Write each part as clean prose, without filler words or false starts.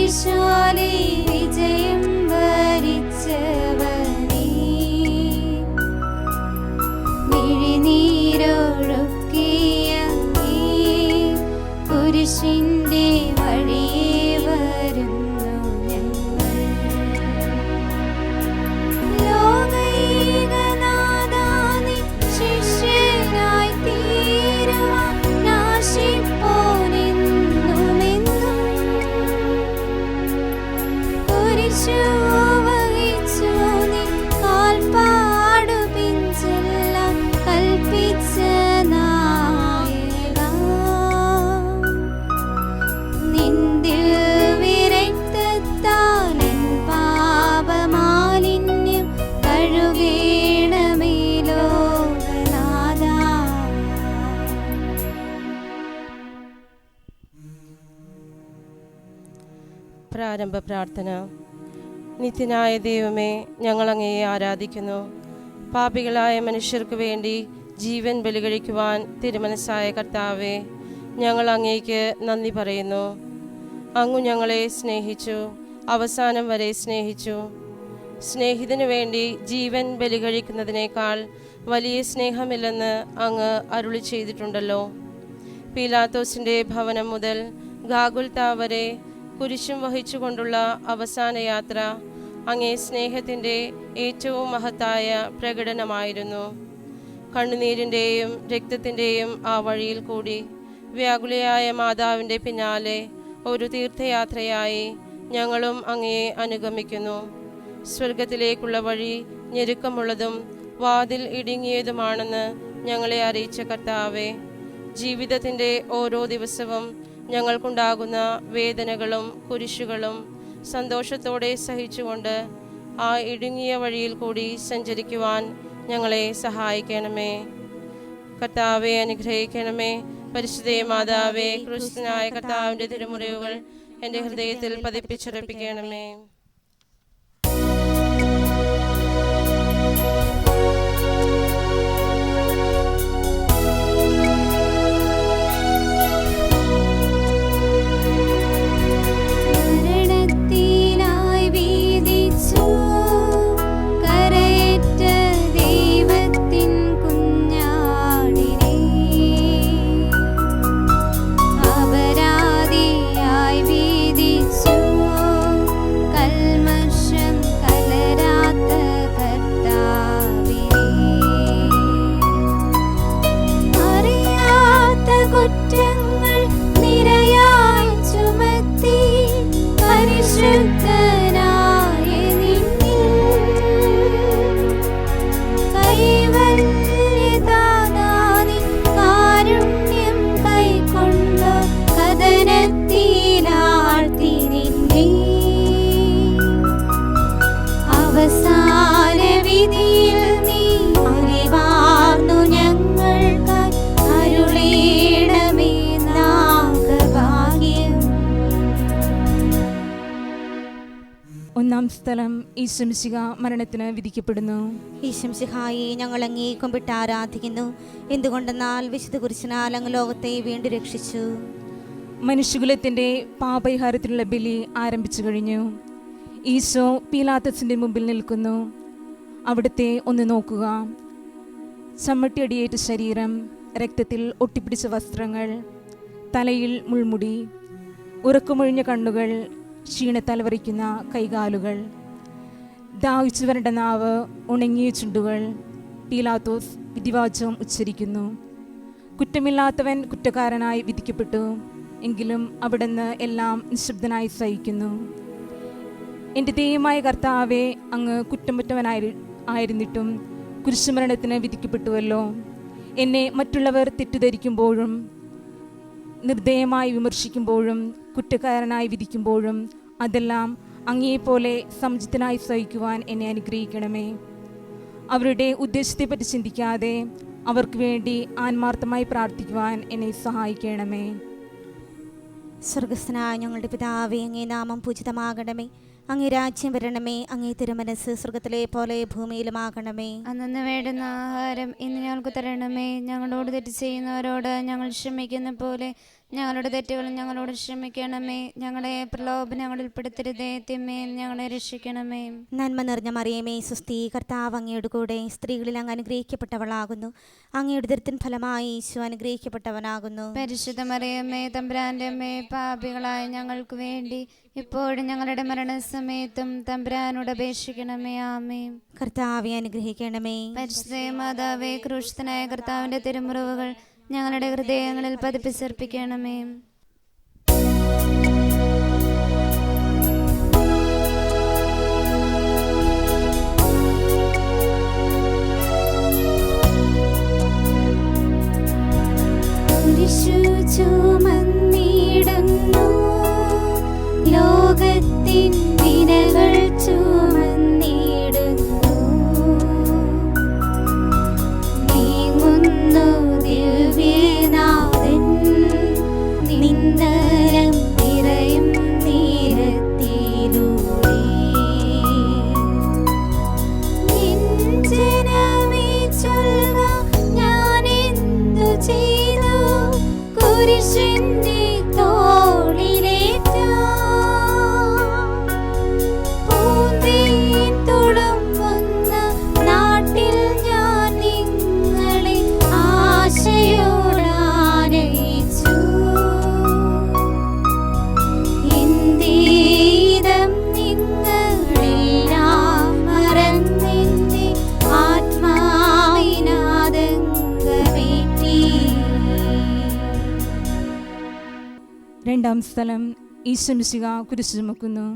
കുരിശാലെ വിജയം വരിച്ചവനേ, മിഴിനീരൊഴുക്കിയ കുരിശിന്റെ വഴിയെ വരുന്നു ഞങ്ങൾ. ലോകൈകനാഥാനി ശിഷ്യനായി തീരുവാൻ നാശിപ്പോനെന്നുമെന്നും കുരിശു വഹിച്ചു നീ കാൽപ്പാടു പിഞ്ചെല്ലാം കൽപ്പിച്ച നായക. നിന്റെ വിരക്തത്താൽ എൻ പാപമാലിന്യം കഴുകേണമേ ലോകനാഥാ. പ്രാരംഭ പ്രാർത്ഥന. നിത്യനായ ദൈവമേ, ഞങ്ങൾ അങ്ങയെ ആരാധിക്കുന്നു. പാപികളായ മനുഷ്യർക്ക് വേണ്ടി ജീവൻ ബലികഴിക്കുവാൻ തിരുമനസ്സായ കർത്താവേ, ഞങ്ങൾ അങ്ങേക്ക് നന്ദി പറയുന്നു. അങ്ങ് ഞങ്ങളെ സ്നേഹിച്ചു, അവസാനം വരെ സ്നേഹിച്ചു. സ്നേഹിതനു വേണ്ടി ജീവൻ ബലികഴിക്കുന്നതിനേക്കാൾ വലിയ സ്നേഹമില്ലെന്ന് അങ്ങ് അരുളി ചെയ്തിട്ടുണ്ടല്ലോ. പീലാത്തോസിൻ്റെ ഭവനം മുതൽ ഗാഗുൽത്ത വരെ കുരിശും വഹിച്ചുകൊണ്ടുള്ള അവസാന യാത്ര അങ്ങേ സ്നേഹത്തിൻ്റെ ഏറ്റവും മഹത്തായ പ്രകടനമായിരുന്നു. കണ്ണുനീരിൻ്റെയും രക്തത്തിൻ്റെയും ആ വഴിയിൽ കൂടി വ്യാകുലയായ മാതാവിൻ്റെ പിന്നാലെ ഒരു തീർത്ഥയാത്രയായി ഞങ്ങളും അങ്ങയെ അനുഗമിക്കുന്നു. സ്വർഗത്തിലേക്കുള്ള വഴി ഞെരുക്കമുള്ളതും വാതിൽ ഇടുങ്ങിയതുമാണെന്ന് ഞങ്ങളെ അറിയിച്ച കർത്താവേ, ജീവിതത്തിൻ്റെ ഓരോ ദിവസവും ഞങ്ങൾക്കുണ്ടാകുന്ന വേദനകളും കുരിശുകളും സന്തോഷത്തോടെ സഹിച്ചുകൊണ്ട് ആ ഇടുങ്ങിയ വഴിയിൽ കൂടി സഞ്ചരിക്കുവാൻ ഞങ്ങളെ സഹായിക്കണമേ. കർത്താവെ അനുഗ്രഹിക്കണമേ. പരിശുദ്ധ മാതാവേ, ക്രിസ്തുനായ കർത്താവിൻ്റെ തിരുമുറിവുകൾ എൻ്റെ ഹൃദയത്തിൽ പതിപ്പിച്ചുറപ്പിക്കണമേ. ഒന്നാം സ്ഥലം, ഈശോ മിശിഹാ മരണത്തിന് വിധിക്കപ്പെടുന്നു. ഈശോ മിശിഹായെ ഞങ്ങൾ അങ്ങേ കുമ്പിട്ട് ആരാധിക്കുന്നു. എന്തുകൊണ്ടെന്നാൽ വിശുദ്ധ കുരിശിനാൽ അങ്ങ് ലോകത്തെ വീണ്ടും രക്ഷിച്ചു. മനുഷ്യകുലത്തിൻ്റെ പാപപരിഹാരത്തിനുള്ള ബലി ആരംഭിച്ചു കഴിഞ്ഞു. ഈശോ പീലാത്തോസിൻ്റെ മുമ്പിൽ നിൽക്കുന്നു. അവിടുത്തെ ഒന്ന് നോക്കുക. ചമ്മട്ടിയടിയേറ്റ ശരീരം, രക്തത്തിൽ ഒട്ടിപ്പിടിച്ച വസ്ത്രങ്ങൾ, തലയിൽ മുൾമുടി, ഉറക്കമൊഴിഞ്ഞ കണ്ണുകൾ, ക്ഷീണത്താൽ വരയ്ക്കുന്ന കൈകാലുകൾ, ദാഹിച്ചു വരേണ്ട നാവ്, ഉണങ്ങിയ ചുണ്ടുകൾ. പീലാത്തോസ് വിധിവാചകം ഉച്ചരിക്കുന്നു. കുറ്റമില്ലാത്തവൻ കുറ്റക്കാരനായി വിധിക്കപ്പെട്ടു. എങ്കിലും അവിടുന്ന് എല്ലാം നിശബ്ദനായി സഹിക്കുന്നു. എൻ്റെ ദൈവമായ കർത്താവെ, അങ്ങ് കുറ്റമറ്റവനായിരുന്നിട്ടും കുരിശുമരണത്തിന് വിധിക്കപ്പെട്ടുവല്ലോ. എന്നെ മറ്റുള്ളവർ തെറ്റിദ്ധരിക്കുമ്പോഴും നിർദ്ദയമായി വിമർശിക്കുമ്പോഴും കുറ്റക്കാരനായി വിധിക്കുമ്പോഴും അതെല്ലാം അങ്ങേപോലെ സംജിതനായി സഹിക്കുവാൻ എന്നെ അനുഗ്രഹിക്കണമേ. അവരുടെ ഉദ്ദേശത്തെപ്പറ്റി ചിന്തിക്കാതെ അവർക്ക് വേണ്ടി ആത്മാർത്ഥമായി പ്രാർത്ഥിക്കുവാൻ എന്നെ സഹായിക്കണമേ. സ്വർഗസ്ഥനായ ഞങ്ങളുടെ പിതാവേ, അങ്ങേ നാമം പൂജിതമാകണമേ. അങ്ങേ രാജ്യം വരണമേ. അങ്ങേ തിരുമനസ്സ് സ്വർഗത്തിലെ പോലെ ഭൂമിയിലുമാകണമേ. അന്നു വേണ്ടുന്ന ആഹാരം ഇന്ന് ഞങ്ങൾക്ക് തരണമേ. ഞങ്ങളോട് തെറ്റ് ചെയ്യുന്നവരോട് ഞങ്ങൾ ക്ഷമിക്കുന്ന പോലെ ഞങ്ങളുടെ തെറ്റുകൾ ഞങ്ങളോട് ക്ഷമിക്കണമേ. ഞങ്ങളെ പ്രലോഭനങ്ങളിൽ പെടുത്തരുതേ, തിന്മയിൽ ഞങ്ങളെ രക്ഷിക്കണമേ. നന്മ നിറഞ്ഞ മറിയമേ സ്വസ്തി, കർത്താവ് അങ്ങയുടെ കൂടെ സ്ത്രീകളിൽ അങ്ങ് അനുഗ്രഹിക്കപ്പെട്ടവളാകുന്നു. അങ്ങയുടെ ഉദരത്തിൻ ഫലമായി ഈശോ അനുഗ്രഹിക്കപ്പെട്ടവനാകുന്നു. പരിശുദ്ധ മറിയമ്മേ തമ്പുരാന്റെ അമ്മേ, പാപികളായ ഞങ്ങൾക്ക് വേണ്ടി ഇപ്പോഴും ഞങ്ങളുടെ മരണസമയത്തും തമ്പുരാനോട് അപേക്ഷിക്കണമേ. ആമേൻ. കർത്താവെ അനുഗ്രഹിക്കണമേ. പരിശുദ്ധ മാതാവേ, ക്രൂശിതനായ കർത്താവിന്റെ തിരുമുറിവുകൾ ഞങ്ങളുടെ ഹൃദയങ്ങളിൽ പതിപ്പിച്ചർപ്പിക്കണമേ. ചുമന്നിടുന്നു ലോകത്തിൻ വിനകൾ ചുമന്നിടുന്നു നീങ്ങുന്നു ദിവ്യനാഥൻ നിന്ദരം നിറയും തീരത്തിലൂടെ. നിൻ ജനമേ ചൊല്ലുക, ഞാനെന്തു ചെയ്തു കുരിശിന്റെ തോളിലേറ്റാം. പൂന്തേൻ തുളുമ്പുന്ന നാട്ടിൽ ഞാൻ നിങ്ങളെ ആശയോടാനയിച്ചു. ഇന്ദീതം നിങ്ങളെല്ലാം മറന്നെന്റെ ആത്മാവിനാദങ്കമേറ്റി. രണ്ടാം സ്ഥലം, ഈശോമിശിഹ കുരിശ് ചുമക്കുന്നു.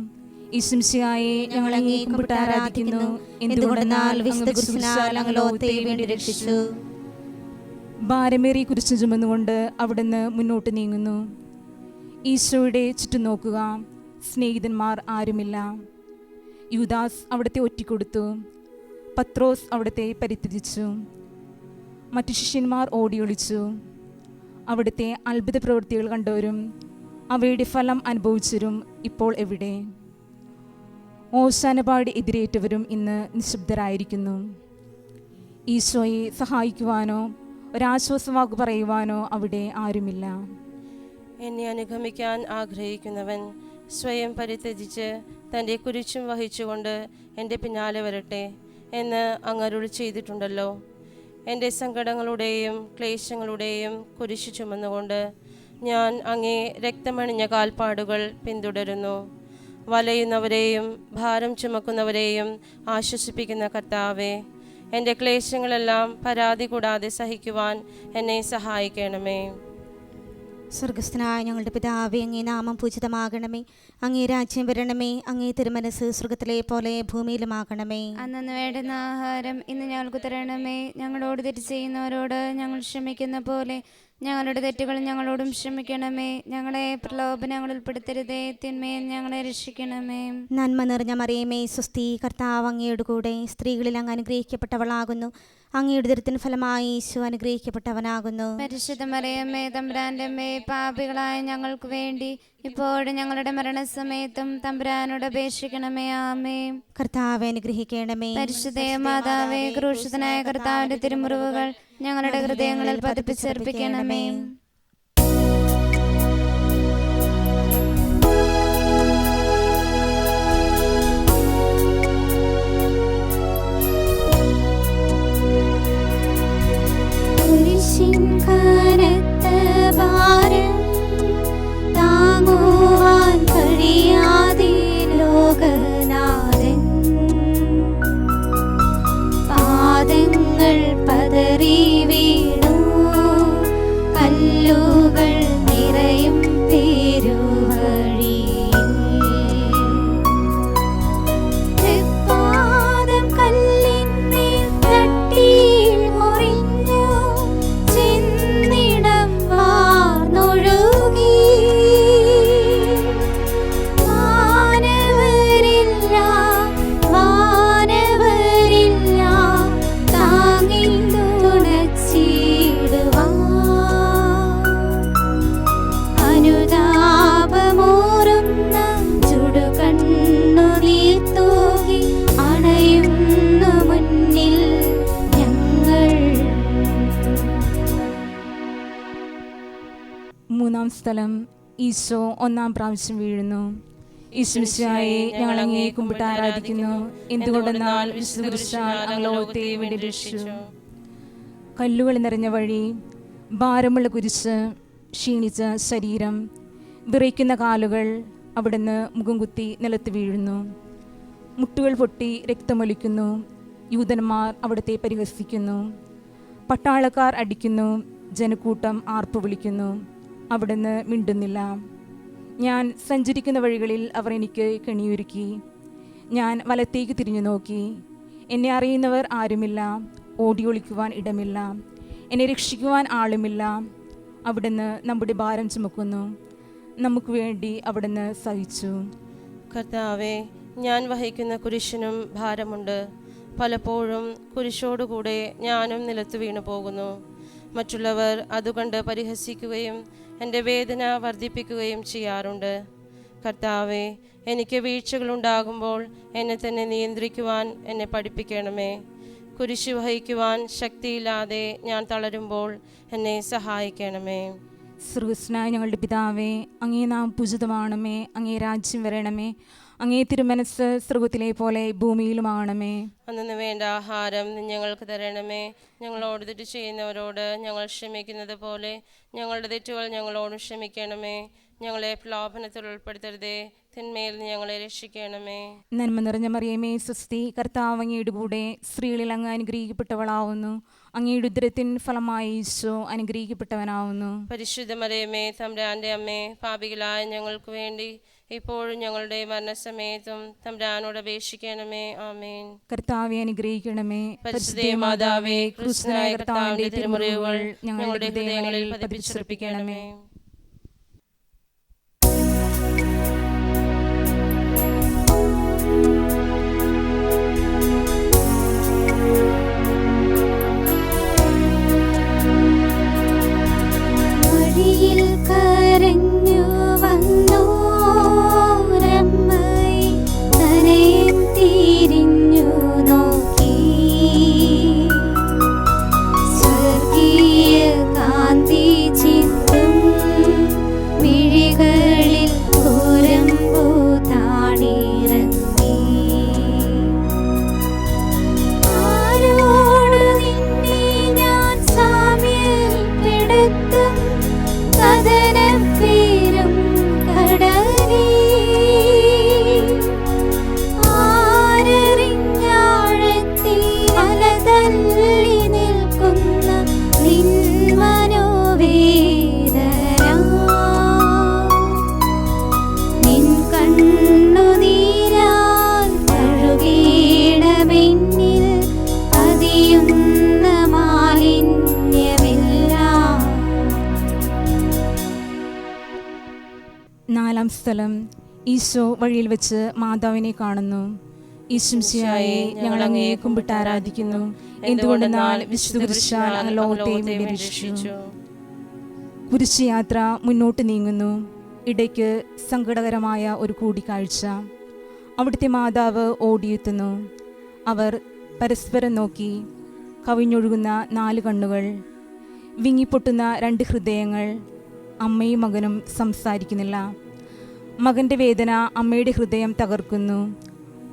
ഈശോമിശിഹായെ ഞങ്ങൾ അങ്ങേ കുമ്പിട്ട് ആരാധിക്കുന്നു. എന്തുകൊണ്ടെന്നാൽ വിശുദ്ധ കുരിശിനാൽ അങ്ങ് ലോകത്തെ വീണ്ടും രക്ഷിച്ചു. ഭാരമേറിയ കുരിശ് ചുമന്നുകൊണ്ട് അവിടുന്ന് മുന്നോട്ട് നീങ്ങുന്നു. ഈശോയുടെ ചുറ്റും നോക്കുക, സ്നേഹിതന്മാർ ആരുമില്ല. യൂദാസ് അവിടുത്തെ ഒറ്റിക്കൊടുത്തു. പത്രോസ് അവിടുത്തെ പരിത്യജിച്ചു. മറ്റു ശിഷ്യന്മാർ ഓടിയൊളിച്ചു. അവിടുത്തെ അത്ഭുത പ്രവൃത്തികൾ കണ്ടവരും അവയുടെ ഫലം അനുഭവിച്ചവരും ഇപ്പോൾ എവിടെ? ഓശാന പാടി എതിരേറ്റവരും ഇന്ന് നിശബ്ദരായിരിക്കുന്നു. ഈശോയെ സഹായിക്കുവാനോ ഒരാശ്വാസവാക്ക് പറയുവാനോ അവിടെ ആരുമില്ല. എന്നെ അനുഗമിക്കാൻ ആഗ്രഹിക്കുന്നവൻ സ്വയം പരിത്യജിച്ച് തൻ്റെ കുരിശും വഹിച്ചുകൊണ്ട് എൻ്റെ പിന്നാലെ വരട്ടെ എന്ന് അങ്ങ് അരുളി ചെയ്തിട്ടുണ്ടല്ലോ. എൻ്റെ സങ്കടങ്ങളുടെയും ക്ലേശങ്ങളുടെയും കുരിശ് ചുമന്നുകൊണ്ട് ഞാൻ അങ്ങേ രക്തമണിഞ്ഞ കാൽപ്പാടുകൾ പിന്തുടരുന്നു. വലയുന്നവരെയും ഭാരം ചുമക്കുന്നവരെയും ആശ്വസിപ്പിക്കുന്ന കർത്താവേ, എൻ്റെ ക്ലേശങ്ങളെല്ലാം പരാതി കൂടാതെ സഹിക്കുവാൻ എന്നെ സഹായിക്കണമേ. സ്വർഗസ്ഥനായ ഞങ്ങളുടെ പിതാവേ, അങ്ങേ നാമം പൂജിതമാകണമേ. അങ്ങേ രാജ്യം വരണമേ. അങ്ങേ തിരുമനസ് സ്വർഗത്തിലെ പോലെ ഭൂമിയിലുമാകണമേ. അന്നു വേണ്ടുന്ന ആഹാരം ഇന്ന് ഞങ്ങൾക്ക് തരണമേ. ഞങ്ങളോട് തെറ്റ് ചെയ്യുന്നവരോട് ഞങ്ങൾ ക്ഷമിക്കുന്ന പോലെ ഞങ്ങളുടെ തെറ്റുകൾ ഞങ്ങളോടും ക്ഷമിക്കണമേ. ഞങ്ങളെ പ്രലോഭനങ്ങളിൽ പെടുത്തരുതേ, തിന്മയിൽ ഞങ്ങളെ രക്ഷിക്കണമേ. നന്മ നിറഞ്ഞ മറിയമേ സ്വസ്തി, കർത്താവ് അങ്ങയുടെ കൂടെ സ്ത്രീകളിൽ അങ്ങ് അനുഗ്രഹിക്കപ്പെട്ടവളാകുന്നു. അങ്ങയുടെ ഉദരത്തിൻ ഫലമായി ഈശോ അനുഗ്രഹിക്കപ്പെട്ടവനാകുന്നു. പരിശുദ്ധ മറിയമ്മേ തമ്പുരാന്റെ അമ്മേ, പാപികളായ ഞങ്ങൾക്ക് വേണ്ടി ഇപ്പോഴും ഞങ്ങളുടെ മരണസമയത്തും തമ്പുരാനോട് അപേക്ഷിക്കണമേ. ആമേൻ. കർത്താവെ അനുഗ്രഹിക്കണമേ. പരിശുദ്ധ മാതാവേ, ക്രൂശിതനായ കർത്താവിന്റെ തിരുമുറിവുകൾ ഞങ്ങളുടെ ഹൃദയങ്ങളിൽ പതിപ്പിച്ചർപ്പിക്കണമേ. കനത്ത ഭാരം താങ്ങുവാൻ കഴിയാതെ ലോകനാഥൻ പാദങ്ങൾ പതറി വീണു. സ്ഥലം. ഈശോ ഒന്നാം പ്രാവശ്യം വീഴുന്നു. ഈശ്വമിശിഹായെ ഞങ്ങൾ അങ്ങയെ കുമ്പിട്ട് ആരാധിക്കുന്നു. എന്തുകൊണ്ടെന്നാൽ വിശുദ്ധ കുരിശാൽ അങ്ങ് ലോകത്തെ വേണ്ടി രക്ഷിച്ചു. കല്ലുകൾ നിറഞ്ഞ വഴി, ഭാരമുള്ള കുരിശ്, ക്ഷീണിച്ച ശരീരം, വിറയ്ക്കുന്ന കാലുകൾ, അവിടുന്ന് മുഖം കുത്തി നിലത്ത് വീഴുന്നു. മുട്ടുകൾ പൊട്ടി രക്തമൊലിക്കുന്നു. യൂതന്മാർ അവിടുത്തെ പരിഹസിക്കുന്നു. പട്ടാളക്കാർ അടിക്കുന്നു. ജനക്കൂട്ടം ആർപ്പ് വിളിക്കുന്നു. അവിടുന്ന് മിണ്ടുന്നില്ല. ഞാൻ സഞ്ചരിക്കുന്ന വഴികളിൽ അവർ എനിക്ക് കെണിയൊരുക്കി. ഞാൻ വലത്തേക്ക് തിരിഞ്ഞു നോക്കി. എന്നെ അറിയുന്നവർ ആരുമില്ല. ഓടി ഒളിക്കുവാൻ ഇടമില്ല. എന്നെ രക്ഷിക്കുവാൻ ആളുമില്ല. അവിടുന്ന് നമ്മുടെ ഭാരം ചുമക്കുന്നു. നമുക്ക് വേണ്ടി അവിടുന്ന് സഹിച്ചു. കർത്താവെ, ഞാൻ വഹിക്കുന്ന കുരിശിനും ഭാരമുണ്ട്. പലപ്പോഴും കുരിശോടുകൂടെ ഞാനും നിലത്ത് വീണു പോകുന്നു. മറ്റുള്ളവർ അതുകൊണ്ട് പരിഹസിക്കുകയും എൻ്റെ വേദന വർദ്ധിപ്പിക്കുകയും ചെയ്യാറുണ്ട്. കർത്താവെ, എനിക്ക് വീഴ്ചകളുണ്ടാകുമ്പോൾ എന്നെ തന്നെ നിയന്ത്രിക്കുവാൻ എന്നെ പഠിപ്പിക്കണമേ. കുരിശ് വഹിക്കുവാൻ ശക്തിയില്ലാതെ ഞാൻ തളരുമ്പോൾ എന്നെ സഹായിക്കണമേ. സ്വർഗ്ഗസ്ഥനായ ഞങ്ങളുടെ പിതാവേ, അങ്ങേ നാം പൂജിതമാണമേ. അങ്ങേ രാജ്യം വരണമേ. അങ്ങേ തിരുമനസ്സ് സ്വർഗ്ഗത്തിലെ പോലെ ഭൂമിയിലുമാണമേ. അന്നു വേണ്ട ആഹാരം ഞങ്ങൾക്ക് തരണമേ. ഞങ്ങളോട് തെറ്റ് ചെയ്യുന്നവരോട് ഞങ്ങൾ ക്ഷമിക്കുന്നത് പോലെ ഞങ്ങളുടെ തെറ്റുകൾ ഞങ്ങളോട് ക്ഷമിക്കണമേ. ഞങ്ങളെ പ്രലോഭനത്തിൽ ഉൾപ്പെടുത്തരുതേ, തിന്മയിൽ ഞങ്ങളെ രക്ഷിക്കണമേ. നന്മ നിറഞ്ഞ മറിയമേ, സ്വസ്തി, കർത്താവ് അങ്ങയുടെ കൂടെ സ്ത്രീകളിൽ അങ്ങ് അനുഗ്രഹിക്കപ്പെട്ടവളാവുന്നു. അങ്ങയുടെ ഉദരത്തിൻ ഫലമായി ഈശോ അനുഗ്രഹിക്കപ്പെട്ടവനാവുന്നു. പരിശുദ്ധ മറിയമേ, തമ്പുരാന്റെ അമ്മേ, പാപികളായ ഞങ്ങൾക്ക് വേണ്ടി ഇപ്പോഴും ഞങ്ങളുടെ മരണസമയത്തും തമ്പുരാനോട് അപേക്ഷിക്കണമേ. ആമേൻ. കർത്താവെ അനുഗ്രഹിക്കണമേ. പരിശുദ്ധ മാതാവേ, ക്രിസ്തുനായ കർത്താവിന്റെ തിരുമുറിവുകൾ ഞങ്ങളുടെ ഹൃദയങ്ങളിൽ പതിപ്പിച്ചുറപ്പിക്കണമേ. കരഞ്ഞു വന്നോരമ്മ തനയം തിരിഞ്ഞു നോക്കി. സ്വർഗീയ കാന്തി ചിന്തും മിഴികളിൽ കുരമ്പു താണിറങ്ങി. ആരോട് നിന്നെ ഞാൻ സാമ്യപ്പെടുത്തും കഥനപ്പേരും കടലേ. ആരറിഞ്ഞാഴത്തിൽ അലതല്ലി നിൽക്കുന്ന നിൻ മനോവേദന. നിൻ കണ്ണുനീരാൽ കഴുകേണമെന്നിൽ അതിയുന്ന മാലിന്യമെല്ലാം. നാലാം സ്ഥലം. ഈശോ വഴിയിൽ വെച്ച് മാതാവിനെ കാണുന്നു. ഈശ്വമിശിഹായെ ഞങ്ങൾ അങ്ങയെ കുമ്പിട്ട് ആരാധിക്കുന്നു. എന്തുകൊണ്ടെന്നാൽ വിശുദ്ധ കുരിശാൽ അങ്ങ് ലോകത്തെ വേണ്ടി രക്ഷിച്ചു. കുരിശ് യാത്ര മുന്നോട്ട് നീങ്ങുന്നു. ഇടയ്ക്ക് സങ്കടകരമായ ഒരു കൂടിക്കാഴ്ച. അവിടുത്തെ മാതാവ് ഓടിയെത്തുന്നു. അവർ പരസ്പരം നോക്കി. കവിഞ്ഞൊഴുകുന്ന 4 കണ്ണുകൾ, വിങ്ങിപ്പൊട്ടുന്ന 2 ഹൃദയങ്ങൾ. അമ്മയും മകനും സംസാരിക്കുന്നില്ല. മകൻ്റെ വേദന അമ്മയുടെ ഹൃദയം തകർക്കുന്നു.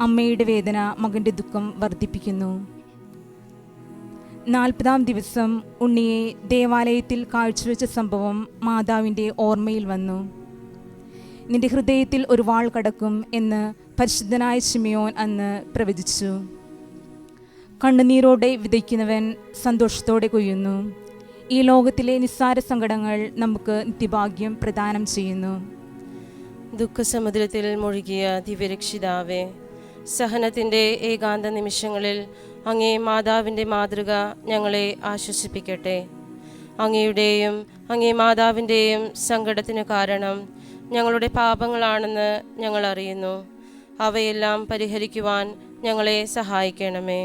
അമ്മയുടെ വേദന മകൻ്റെ ദുഃഖം വർദ്ധിപ്പിക്കുന്നു. 40-ാം ദിവസം ഉണ്ണിയെ ദേവാലയത്തിൽ കാഴ്ചവെച്ച സംഭവം മാതാവിൻ്റെ ഓർമ്മയിൽ വന്നു. നിന്റെ ഹൃദയത്തിൽ ഒരു വാൾ കടക്കും എന്ന് പരിശുദ്ധനായ ശിമയോൻ അന്ന് പ്രവചിച്ചു. കണ്ണുനീരോടെ വിതയ്ക്കുന്നവൻ സന്തോഷത്തോടെ കൊയ്യുന്നു. ഈ ലോകത്തിലെ നിസ്സാര സങ്കടങ്ങൾ നമുക്ക് നിത്യഭാഗ്യം പ്രദാനം ചെയ്യുന്നു. ദുഃഖസമുദ്രത്തിൽ മുഴുകിയ ദിവ്യരക്ഷിതാവേ, സഹനത്തിൻ്റെ ഏകാന്ത നിമിഷങ്ങളിൽ അങ്ങേ മാതാവിൻ്റെ മാതൃക ഞങ്ങളെ ആശ്വസിപ്പിക്കട്ടെ. അങ്ങയുടെയും അങ്ങേ മാതാവിൻ്റെയും സങ്കടത്തിന് കാരണം ഞങ്ങളുടെ പാപങ്ങളാണെന്ന് ഞങ്ങൾ അറിയുന്നു. അവയെല്ലാം പരിഹരിക്കുവാൻ ഞങ്ങളെ സഹായിക്കണമേ.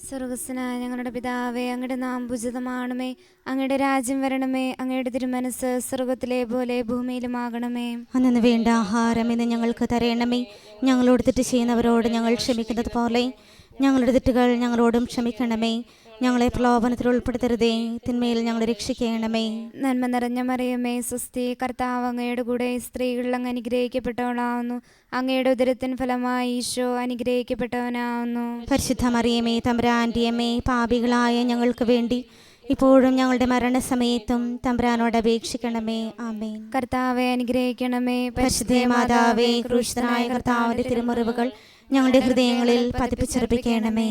സ്വർഗസ്വനായ ഞങ്ങളുടെ പിതാവേ, അങ്ങയുടെ നാമം പൂജിതമാണമേ. അങ്ങയുടെ രാജ്യം വരണമേ. അങ്ങയുടെ തിരുമനസ്സ് സ്വർഗത്തിലെ പോലെ ഭൂമിയിലുമാകണമേ. അന്നു വേണ്ട ആഹാരം ഇന്ന് ഞങ്ങൾക്ക് തരണമേ. ഞങ്ങളോട് തെറ്റ് ചെയ്യുന്നവരോട് ഞങ്ങൾ ക്ഷമിക്കുന്നത് പോലെ ഞങ്ങളുടെ തെറ്റുകൾ ഞങ്ങളോടും ക്ഷമിക്കണമേ. ഞങ്ങളെ പ്രലോഭനത്തിൽ ഉൾപ്പെടുത്തരുതേ, തിന്മയിൽ ഞങ്ങളെ രക്ഷിക്കണമേ. നന്മ നിറഞ്ഞ മറിയമേ, സ്വസ്തി, കർത്താവ് അങ്ങയുടെ കൂടെ സ്ത്രീകളിൽ അങ്ങ് അനുഗ്രഹിക്കപ്പെട്ടവളാവുന്നു. അങ്ങയുടെ ഉദരത്തിൻ ഫലമായി ഈശോ അനുഗ്രഹിക്കപ്പെട്ടവനാവുന്നു. പരിശുദ്ധ മറിയമേ, തമ്പുരാന്റെ അമ്മേ, പാപികളായ ഞങ്ങൾക്ക് വേണ്ടി ഇപ്പോഴും ഞങ്ങളുടെ മരണസമയത്തും തമ്പുരാനോട് അപേക്ഷിക്കണമേ. ആമേൻ. കർത്താവെ അനുഗ്രഹിക്കണമേ. പരിശുദ്ധ മാതാവേ, ക്രൂശിതനായ കർത്താവിന്റെ തിരുമുറിവുകൾ ഞങ്ങളുടെ ഹൃദയങ്ങളിൽ പതിപ്പിച്ചുറപ്പിക്കണമേ.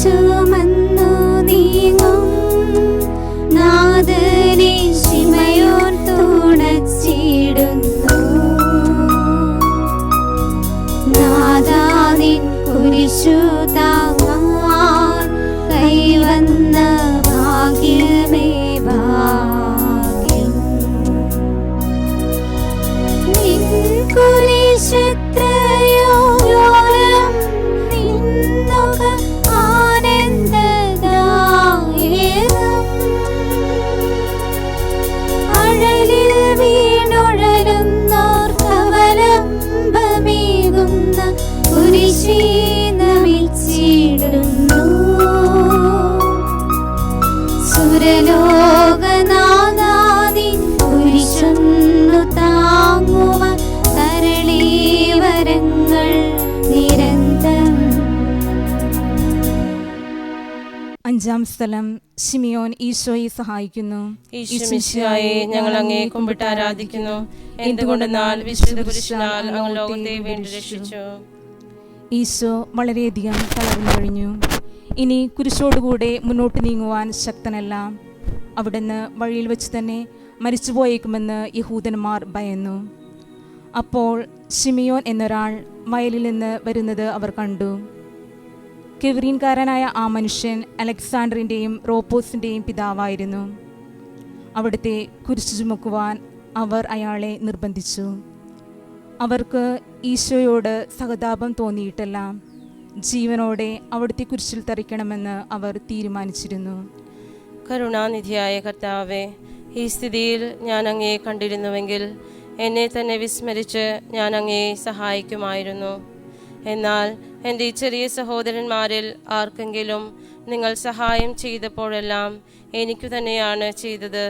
ചുമന്നു നീങ്ങും നാഥനെ ശിമയോൻ തുണച്ചിടുന്നു. നാഥാ നിൻ കുരിശു താങ്ങാൻ കൈവന്ന ഭാഗ്യമേ ഭാഗ്യം. നിൻ കുരിശത്രയോ സുരലോകനാഥാനിൻ കുരിശൊന്നു താങ്ങുവാൻ തരളീവരങ്ങൾ നിരന്തരം. അഞ്ചാം സ്ഥലം, ശിമിയോൻ ഈശോയെ സഹായിക്കുന്നു. ഈശോമിശിഹായെ, ഞങ്ങൾ അങ്ങേ കുമ്പിട്ട് ആരാധിക്കുന്നു. എന്തുകൊണ്ടെന്നാൽ വിശുദ്ധ കുരിശിനാൽ അങ്ങ് ലോകത്തെ വീണ്ടും രക്ഷിച്ചു. ഈശോ വളരെയധികം തളർന്നു കഴിഞ്ഞു. ഇനി കുരിശോടുകൂടെ മുന്നോട്ട് നീങ്ങുവാൻ ശക്തനല്ല. അവിടുന്ന് വഴിയിൽ വെച്ച് തന്നെ മരിച്ചുപോയേക്കുമെന്ന് യഹൂദന്മാർ ഭയന്നു. അപ്പോൾ ശിമിയോൻ എന്നൊരാൾ വയലിൽ നിന്ന് വരുന്നത് അവർ കണ്ടു. കെവ്രീൻകാരനായ ആ മനുഷ്യൻ അലക്സാണ്ടറിൻ്റെയും റോപ്പോസിൻ്റെയും പിതാവായിരുന്നു. അവിടുത്തെ കുരിശു ചുമക്കുവാൻ അവർ അയാളെ നിർബന്ധിച്ചു. അവർക്ക് ഈശോയോട് സഹതാപം തോന്നിയിട്ടല്ല, ജീവനോടെ അവിടുത്തെ കുരിശിൽ തറിക്കണമെന്ന് അവർ തീരുമാനിച്ചിരുന്നു. കരുണാനിധിയായ കർത്താവേ, ഈ സ്ഥിതിയിൽ ഞാൻ അങ്ങയെ കണ്ടിരുന്നുവെങ്കിൽ എന്നെ തന്നെ വിസ്മരിച്ച് ഞാൻ അങ്ങയെ സഹായിക്കുമായിരുന്നു. എന്നാൽ എൻ്റെ ഈ ചെറിയ സഹോദരന്മാരിൽ ആർക്കെങ്കിലും നിങ്ങൾ സഹായം ചെയ്തപ്പോഴെല്ലാം എനിക്കു തന്നെയാണ് ചെയ്തത്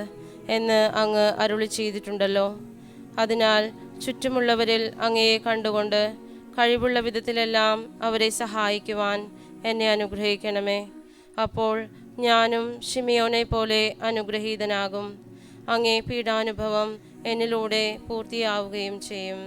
എന്ന് അങ്ങ് അരുളി ചെയ്തിട്ടുണ്ടല്ലോ. അതിനാൽ ചുറ്റുമുള്ളവരിൽ അങ്ങയെ കണ്ടുകൊണ്ട് കഴിവുള്ള വിധത്തിലെല്ലാം അവരെ സഹായിക്കുവാൻ എന്നെ അനുഗ്രഹിക്കണമേ. അപ്പോൾ ഞാനും ശിമിയോനെ പോലെ അനുഗ്രഹീതനാകും. അങ്ങേ പീഡാനുഭവം എന്നിലൂടെ പൂർത്തിയാവുകയും ചെയ്യും.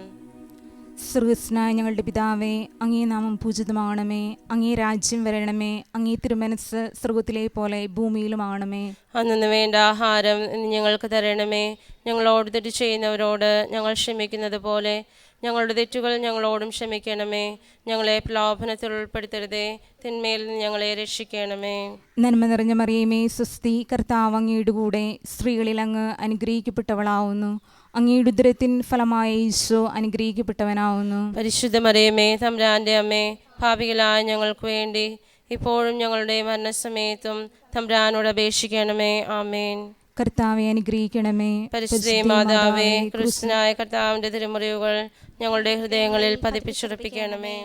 സ്വർഗ്ഗസ്ഥനായ ഞങ്ങളുടെ പിതാവേ, അങ്ങേ നാമം പൂജിതമാകണമേ. അങ്ങേ രാജ്യം വരണമേ. അങ്ങേ തിരുമനസ്സ് സ്വർഗ്ഗത്തിലെ പോലെ ഭൂമിയിലുമാകണമേ. അന്നു വേണ്ട ആഹാരം ഞങ്ങൾക്ക് തരണമേ. ഞങ്ങളോട് തെറ്റ് ചെയ്യുന്നവരോട് ഞങ്ങൾ ക്ഷമിക്കുന്നത് പോലെ ഞങ്ങളുടെ തെറ്റുകൾ ഞങ്ങളോടും ക്ഷമിക്കണമേ. ഞങ്ങളെ പ്രലോഭനത്തിൽ ഉൾപ്പെടുത്തരുതേ, തിന്മയിൽ നിന്ന് ഞങ്ങളെ രക്ഷിക്കണമേ. നന്മ നിറഞ്ഞ മറിയമേ, സ്വസ്തി, കർത്താവ് അങ്ങയുടെ കൂടെ സ്ത്രീകളിൽ അങ്ങ് അനുഗ്രഹിക്കപ്പെട്ടവളാവുന്നു. അങ്ങയുടെ ഉദരത്തിൻ ഫലമായ ഈശോ അനുഗ്രഹിക്കപ്പെട്ടവനാവുന്നു. പരിശുദ്ധ മറിയമേ, തമ്പുരാന്റെ അമ്മേ, പാപികളായ ഞങ്ങൾക്ക് വേണ്ടി ഇപ്പോഴും ഞങ്ങളുടെ മരണസമയത്തും തമ്പുരാനോട് അപേക്ഷിക്കണമേ. ആമേൻ. കർത്താവെ അനുഗ്രഹിക്കണമേ. പരിശുദ്ധ മാതാവേ, ക്രിസ്തുനായ കർത്താവിന്റെ തിരുമുറിവുകൾ ഞങ്ങളുടെ ഹൃദയങ്ങളിൽ പതിപ്പിച്ചുറപ്പിക്കണമേ.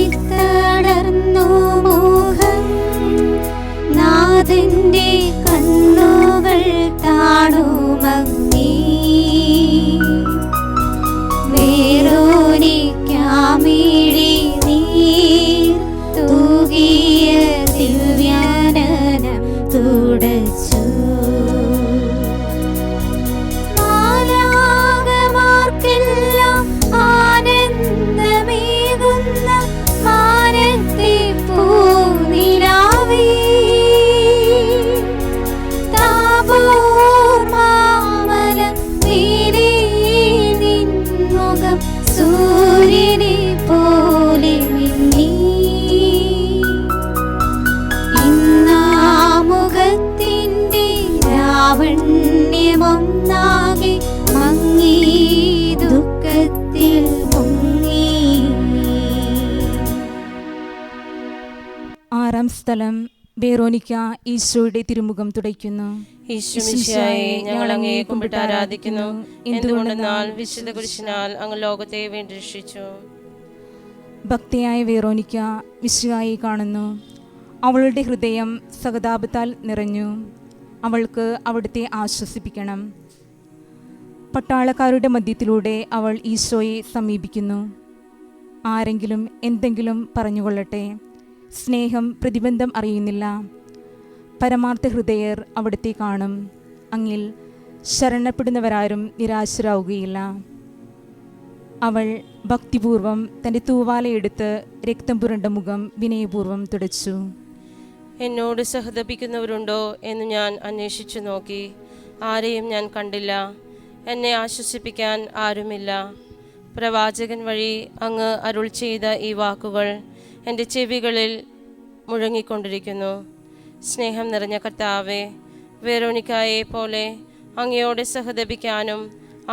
മാണിത്തടർന്നു മോഹം നാഥന്റെ കണ്ണുകൾ താണുമങ്ങി വേറോനിക്കാമിഴി നീർ തൂകിയ ഒന്നാകെ മങ്ങി ദുഃഖത്തിൽ മുങ്ങി. ആറാം സ്ഥലം വെറോനിക്ക ഈശോയുടെ തിരുമുഖം തുടയ്ക്കുന്നു. ഈശോമിശിഹായെ, ഞങ്ങൾ അങ്ങയെ കുമ്പിട്ട് ആരാധിക്കുന്നു. എന്തുകൊണ്ടെന്നാൽ വിശുദ്ധ കുരിശിനാൽ അങ്ങ് ലോകത്തെ വീണ്ടും രക്ഷിച്ചു. ഭക്തിയായ വെറോനിക്ക മിശിഹായെ കാണുന്നു. അവളുടെ ഹൃദയം സഹതാപത്താൽ നിറഞ്ഞു. അവൾക്ക് അവിടുത്തെ ആശ്വസിപ്പിക്കണം. പട്ടാളക്കാരുടെ മധ്യത്തിലൂടെ അവൾ ഈശോയെ സമീപിക്കുന്നു. ആരെങ്കിലും എന്തെങ്കിലും പറഞ്ഞുകൊള്ളട്ടെ, സ്നേഹം പ്രതിബന്ധം അറിയുന്നില്ല. പരമാർത്ഥ ഹൃദയർ അവിടുത്തെ കാണും. അങ്ങിൽ ശരണപ്പെടുന്നവരാരും നിരാശരാവുകയില്ല. അവൾ ഭക്തിപൂർവം തൻ്റെ തൂവാലയെടുത്ത് രക്തം പുരണ്ട മുഖം വിനയപൂർവ്വം തുടച്ചു. എന്നോട് സഹതപിക്കുന്നവരുണ്ടോ എന്ന് ഞാൻ അന്വേഷിച്ചു നോക്കി. ആരെയും ഞാൻ കണ്ടില്ല. എന്നെ ആശ്വസിപ്പിക്കാൻ ആരുമില്ല. പ്രവാചകൻ വഴി അങ്ങ് അരുൾ ചെയ്ത ഈ വാക്കുകൾ എൻ്റെ ചെവികളിൽ മുഴങ്ങിക്കൊണ്ടിരിക്കുന്നു. സ്നേഹം നിറഞ്ഞ കർത്താവേ, വെറോനിക്കായെ പോലെ അങ്ങയോട് സഹതപിക്കാനും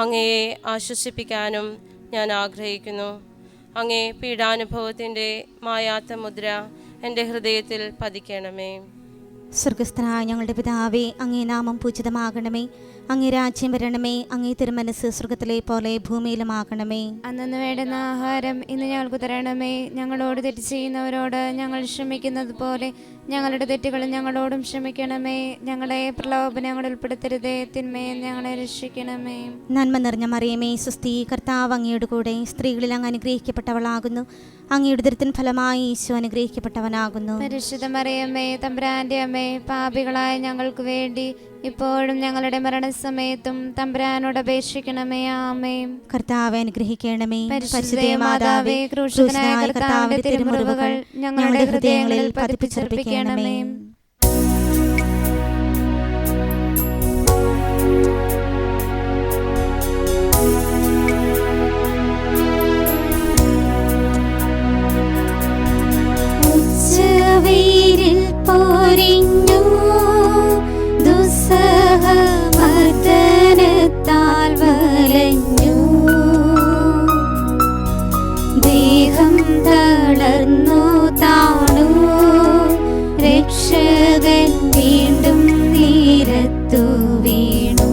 അങ്ങയെ ആശ്വസിപ്പിക്കാനും ഞാൻ ആഗ്രഹിക്കുന്നു. അങ്ങേ പീഡാനുഭവത്തിൻ്റെ മായാത്ത മുദ്ര എൻ്റെ ഹൃദയത്തിൽ പതിക്കണമേ. സ്വർഗസ്ഥനായ ഞങ്ങളുടെ പിതാവേ, അങ്ങേ നാമം പൂജിതമാകണമേ. അങ്ങേ രാജ്യം വരണമേ. അങ്ങേ തിരുമനസ് സ്വർഗത്തിലെ പോലെ ഭൂമിയിലുമാകണമേ. അന്നു വേണ്ടുന്ന ആഹാരം ഇന്ന് ഞങ്ങൾക്ക് തരണമേ. ഞങ്ങളോട് തെറ്റ് ചെയ്യുന്നവരോട് ഞങ്ങൾ ക്ഷമിക്കുന്നത് പോലെ ഞങ്ങളുടെ തെറ്റുകളും ഞങ്ങളോടും ക്ഷമിക്കണമേ. ഞങ്ങളെ പ്രലോഭനങ്ങളിൽ ഉൾപ്പെടുത്തരുതേ, തിന്മയെ ഞങ്ങളെ രക്ഷിക്കണമേ. നന്മ നിറഞ്ഞ മറിയമേ, സ്വസ്തി, കർത്താവ് അങ്ങയുടെ കൂടെ. സ്ത്രീകളിൽ അങ്ങ് അനുഗ്രഹിക്കപ്പെട്ടവളാകുന്നു. അങ്ങയുടെ ഉദരത്തിൻ ഫലമായി ഈശോ അനുഗ്രഹിക്കപ്പെട്ടവനാകുന്നു. പരിശുദ്ധ മറിയമ്മേ, തമ്പുരാന്റെ അമ്മേ, പാപികളായ ഞങ്ങൾക്ക് വേണ്ടി ഇപ്പോഴും ഞങ്ങളുടെ മരണസമയത്തും തമ്പുരാനോട് അപേക്ഷിക്കണമേ. ആമേൻ. കർത്താവെ അനുഗ്രഹിക്കണമേ. പരിശുദ്ധ മാതാവേ, ക്രൂശിതനായ കർത്താവിന്റെ തിരുമുറിവുകൾ ഞങ്ങളുടെ ഹൃദയങ്ങളിൽ പതിപ്പിച്ചർപ്പിക്കണമേ. ഉച്ചവെയിലിൽ പൊരിഞ്ഞു ദുസ്സഹമർദ്ദനത്താൽ വലഞ്ഞു. ദേഹം തളർന്നു താണു. രക്ഷകൻ വീണ്ടും നിരത്തു വീണു.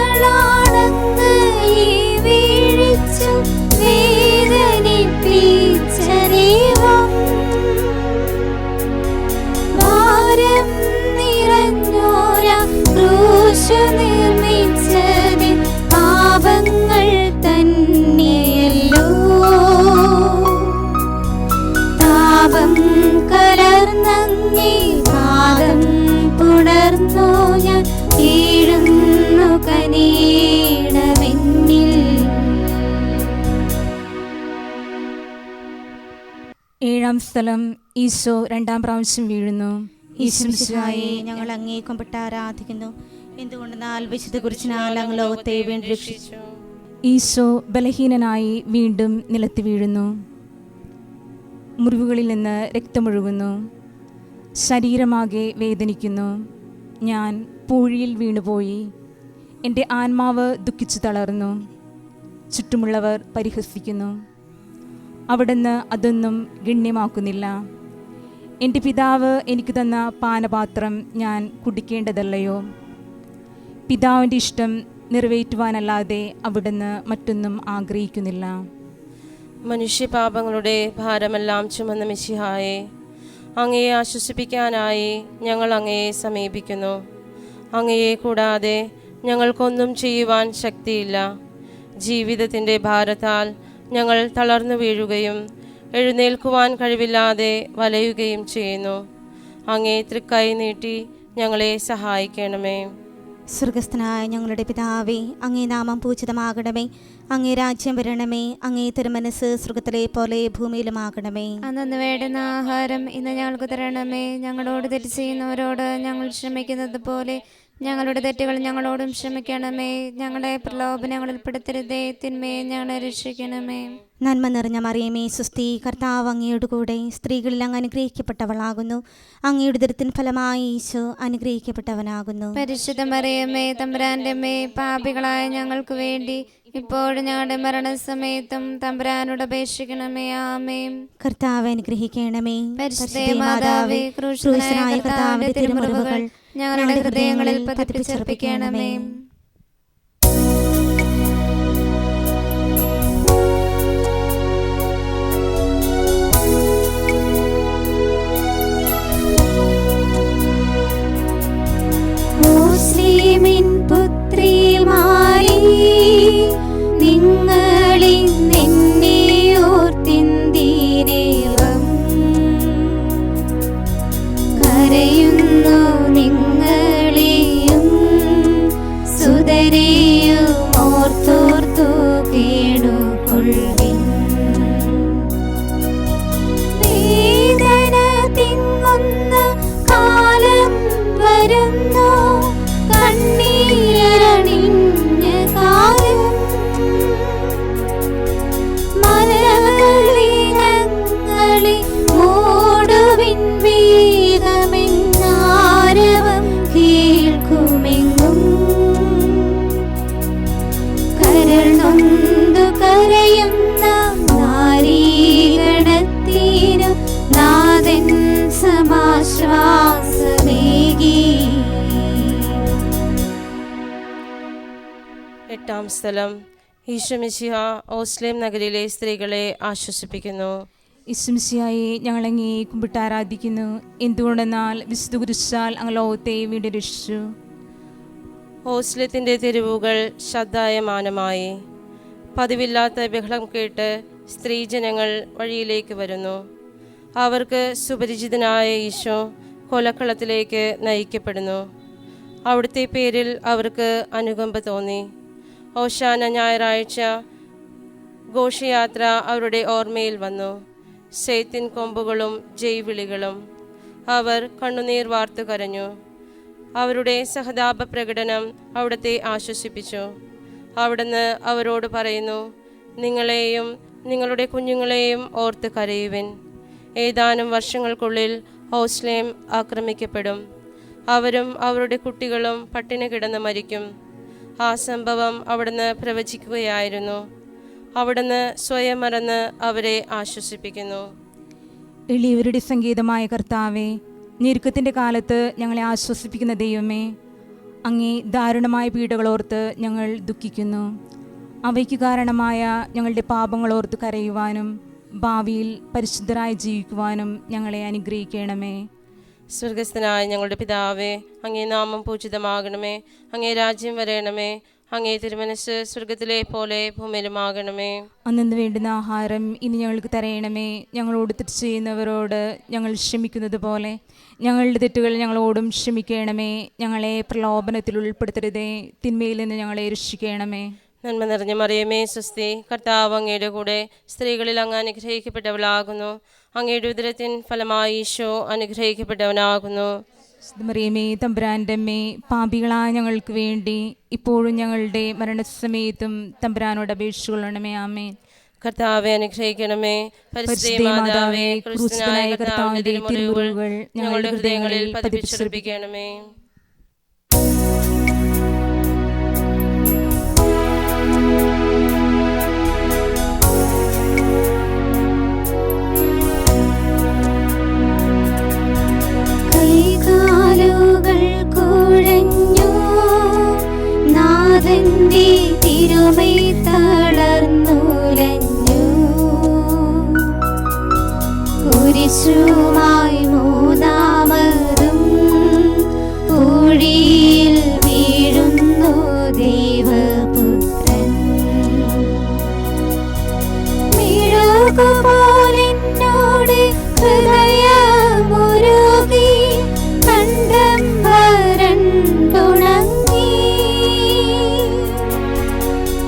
ലോകപാപങ്ങളാണങ്ങ് ഈ വീഴിച്ചു വേദനിപ്പിച്ച ദൈവം. ഭാരം നിറഞ്ഞോരാ ക്രൂശു നിർമ്മിച്ചത് പാപങ്ങൾ തന്നെയല്ലോ. താപം കലർന്നങ്ങേ പാദം പുണർന്നോ ഞാൻ വീഴുന്നു കനീടമെന്നിൽ. ഏഴാം സ്ഥലം ഈശോ രണ്ടാം പ്രാവശ്യം വീഴുന്നു. ഈശ്വരയെ ഞങ്ങൾ അങ്ങേ കുമ്പിട്ട് ആരാധിക്കുന്നു. എന്തുകൊണ്ടെന്നാൽ വിശുദ്ധ കുരിശിനാൽ അങ്ങ് ലോകത്തെ വീണ്ടും രക്ഷിച്ചു. ഈശോ ബലഹീനനായി വീണ്ടും നിലത്ത് വീഴുന്നു. മുറിവുകളിൽ നിന്ന് രക്തമൊഴുകുന്നു. ശരീരമാകെ വേദനിക്കുന്നു. ഞാൻ പൂഴിയിൽ വീണുപോയി. എൻ്റെ ആത്മാവ് ദുഃഖിച്ചു തളർന്നു. ചുറ്റുമുള്ളവർ പരിഹസിക്കുന്നു. അവിടുന്ന് അതൊന്നും ഗണ്യമാക്കുന്നില്ല. എൻ്റെ പിതാവ് എനിക്ക് തന്ന പാനപാത്രം ഞാൻ കുടിക്കേണ്ടതല്ലയോ? പിതാവിൻ്റെ ഇഷ്ടം നിറവേറ്റുവാനല്ലാതെ അവിടുന്ന് മറ്റൊന്നും ആഗ്രഹിക്കുന്നില്ല. മനുഷ്യപാപങ്ങളുടെ ഭാരമെല്ലാം ചുമന്ന മിശിഹായെ, അങ്ങയെ ആശ്വസിപ്പിക്കാനായി ഞങ്ങൾ അങ്ങയെ സമീപിക്കുന്നു. അങ്ങയെ കൂടാതെ ഞങ്ങൾക്കൊന്നും ചെയ്യുവാൻ ശക്തിയില്ല. ജീവിതത്തിൻ്റെ ഭാരത്താൽ ഞങ്ങൾ തളർന്നു വീഴുകയും എഴുന്നേൽക്കുവാൻ കഴിവില്ലാതെ വലയുകയും ചെയ്യുന്നു. അങ്ങേ തൃക്കൈ നീട്ടി ഞങ്ങളെ സഹായിക്കണമേ. സ്വർഗസ്ഥനായ ഞങ്ങളുടെ പിതാവേ, അങ്ങേ നാമം പൂജിതമാകണമേ. അങ്ങേ രാജ്യം വരണമേ. അങ്ങേ തിരുമനസ് സ്വർഗത്തിലെ പോലെ ഭൂമിയിലുമാകണമേ. അന്നു വേണ്ടുന്ന ആഹാരം ഇന്ന് ഞങ്ങൾക്ക് തരണമേ. ഞങ്ങളോട് തെറ്റ് ചെയ്യുന്നവരോട് ഞങ്ങൾ ക്ഷമിക്കുന്നത് പോലെ ഞങ്ങളുടെ തെറ്റുകൾ ഞങ്ങളോടും ക്ഷമിക്കണമേ. ഞങ്ങളെ പ്രലോഭനങ്ങളിൽ പെടുത്തരുതേ, തിന്മയെ ഞങ്ങളെ രക്ഷിക്കണമേ. നന്മ നിറഞ്ഞ മറിയമേ സുസ്തി, കർത്താവ് അങ്ങയുടെ കൂടെ സ്ത്രീകളിൽ അങ്ങ് അനുഗ്രഹിക്കപ്പെട്ടവളാകുന്നു. അങ്ങയുടെ ഉദരത്തിൻ ഫലമായി ഈശോ അനുഗ്രഹിക്കപ്പെട്ടവനാകുന്നു. പരിശുദ്ധ മറിയമേ, തമ്പുരാന്റെ അമ്മേ, പാപികളായ ഞങ്ങൾക്ക് വേണ്ടി ഇപ്പോഴും ഞങ്ങളുടെ മരണസമയത്തും തമ്പുരാനോട് അപേക്ഷിക്കണമേ. ആമേൻ. കർത്താവ് അനുഗ്രഹിക്കണമേ. പരിശുദ്ധ മാതാവേ, ക്രൂശിതനായ കർത്താവിന്റെ തിരുമുറിവുകൾ ഞങ്ങളുടെ ഹൃദയങ്ങളിൽ പതിപ്പിച്ചർപ്പിക്കണമേ. മുസ്ലിമിൻ പുത്രിമാരേ, നിങ്ങളിൽ നിന്നെ ഓർത്തിന്തിരേവം കരയുന്നു. നിങ്ങളെയും സുതരെയും ഓർത്തോർത്തു കേടുകൊള്ളിൻ. വേദന തിങ്ങുന്ന കാലം വരുന്നു, കണ്ണീരണിഞ്ഞ കാലം. മലകളിനങ്ങളെ മൂടുവിൻ, വേഗമെന്നാരവം കേൾക്കുമെങ്ങും. കരൾ നൊന്തു കരയുന്ന നാരീഗണത്തിനു നാഥൻ സമാശ്വാസമേകി. എട്ടാം സ്ഥലം. ഈശോ മിശിഹ ഓസ്ലേം നഗരിലെ സ്ത്രീകളെ ആശ്വസിപ്പിക്കുന്നു. ഈശ്വമിശിഹായെ ഞങ്ങളങ്ങേ കുമ്പിട്ട് ആരാധിക്കുന്നു. എന്തുകൊണ്ടെന്നാൽ വിശുദ്ധ കുരിശാൽ അങ്ങ് ലോകത്തെ വീണ്ടും രക്ഷിച്ചു. ഓസ്ലത്തിൻ്റെ തെരുവുകൾ ശബ്ദായമാനമായി. പതിവില്ലാത്ത ബഹളം കേട്ട് സ്ത്രീജനങ്ങൾ വഴിയിലേക്ക് വരുന്നു. അവർക്ക് സുപരിചിതനായ ഈശോ കൊലക്കളത്തിലേക്ക് നയിക്കപ്പെടുന്നു. അവിടുത്തെ പേരിൽ അവർക്ക് അനുകമ്പ തോന്നി. ഓശാന ഞായറാഴ്ച ഘോഷയാത്ര അവരുടെ ഓർമ്മയിൽ വന്നു. സെയ്ത്തിൻ കൊമ്പുകളും ജയ്വിളികളും. അവർ കണ്ണുനീർ വാർത്തു കരഞ്ഞു. അവരുടെ സഹതാപ പ്രകടനം അവിടുത്തെ ആശ്വസിപ്പിച്ചു. അവിടുന്ന് അവരോട് പറയുന്നു, നിങ്ങളെയും നിങ്ങളുടെ കുഞ്ഞുങ്ങളെയും ഓർത്ത് കരയുവിൻ. ഏതാനും വർഷങ്ങൾക്കുള്ളിൽ ഓസ്ലേം ആക്രമിക്കപ്പെടും. അവരും അവരുടെ കുട്ടികളും പട്ടിണി കിടന്ന് മരിക്കും. ആ സംഭവം അവിടുന്ന് പ്രവചിക്കുകയായിരുന്നു. അവിടുന്ന് സ്വയം മറന്ന് അവരെ ആശ്വസിപ്പിക്കുന്നു. എളിയവരുടെ സംഗീതമായ കർത്താവേ, ഞെരുക്കത്തിൻ്റെ കാലത്ത് ഞങ്ങളെ ആശ്വസിപ്പിക്കുന്ന ദൈവമേ, അങ്ങേ ദാരുണമായ പീഡകളോർത്ത് ഞങ്ങൾ ദുഃഖിക്കുന്നു. അവയ്ക്ക് കാരണമായ ഞങ്ങളുടെ പാപങ്ങളോർത്ത് കരയുവാനും ഭാവിയിൽ പരിശുദ്ധരായി ജീവിക്കുവാനും ഞങ്ങളെ അനുഗ്രഹിക്കണമേ. സ്വർഗസ്ഥനായ ഞങ്ങളുടെ പിതാവേ, അങ്ങേ നാമം പൂജിതമാകണമേ. അങ്ങേ രാജ്യം വരയണമേ. അങ്ങേ തിരുമനസ് സ്വർഗത്തിലെ പോലെ ഭൂമിയിലുമാകണമേ. അന്നു വേണ്ടുന്ന ആഹാരം ഇനി ഞങ്ങൾക്ക് തരയണമേ. ഞങ്ങളോട് തെറ്റ് ചെയ്യുന്നവരോട് ഞങ്ങൾ ക്ഷമിക്കുന്നത് പോലെ ഞങ്ങളുടെ തെറ്റുകൾ ഞങ്ങളോടും ക്ഷമിക്കണമേ. ഞങ്ങളെ പ്രലോഭനത്തിൽ ഉൾപ്പെടുത്തരുതേ, തിന്മയിൽ നിന്ന് ഞങ്ങളെ രക്ഷിക്കണമേ. നന്മ നിറഞ്ഞ മറിയമേ സ്വസ്തി, കർത്താവ് അങ്ങയുടെ കൂടെ സ്ത്രീകളിൽ അങ്ങ് അനുഗ്രഹിക്കപ്പെട്ടവളാകുന്നു. അങ്ങയുടെ ഉദരത്തിൻ ഫലമായി ഈശോ അനുഗ്രഹിക്കപ്പെട്ടവനാകുന്നു. മറിയമേ, തമ്പുരാൻ്റെ അമ്മേ, പാപികളായ ഞങ്ങൾക്ക് വേണ്ടി ഇപ്പോഴും ഞങ്ങളുടെ മരണസമയത്തും തമ്പുരാനോട് അപേക്ഷിച്ചുകൊള്ളണമേ. ആമേൻ. കർത്താവെ അനുഗ്രഹിക്കണമേ. പരിശുദ്ധ മാതാവേ, ക്രിസ്തുനായ കർത്താവിന്റെ തിരുമുറിവുകൾ ഞങ്ങളുടെ ഹൃദയങ്ങളിൽ പതിപ്പിച്ചുറപ്പിക്കണമേ. കൈകാലുകൾ കുഴഞ്ഞു, നാഥന്റെ തിരുമൈ തളർന്നുലഞ്ഞു. കുരിശുമായി മൂന്നാമതും കുഴിയിൽ വീഴുന്നു ദൈവപുത്രൻ. മെഴുകുപോലെന്നോട് ഹൃദയമുരുകി, കണ്ഠം വരണ്ടുണങ്ങി.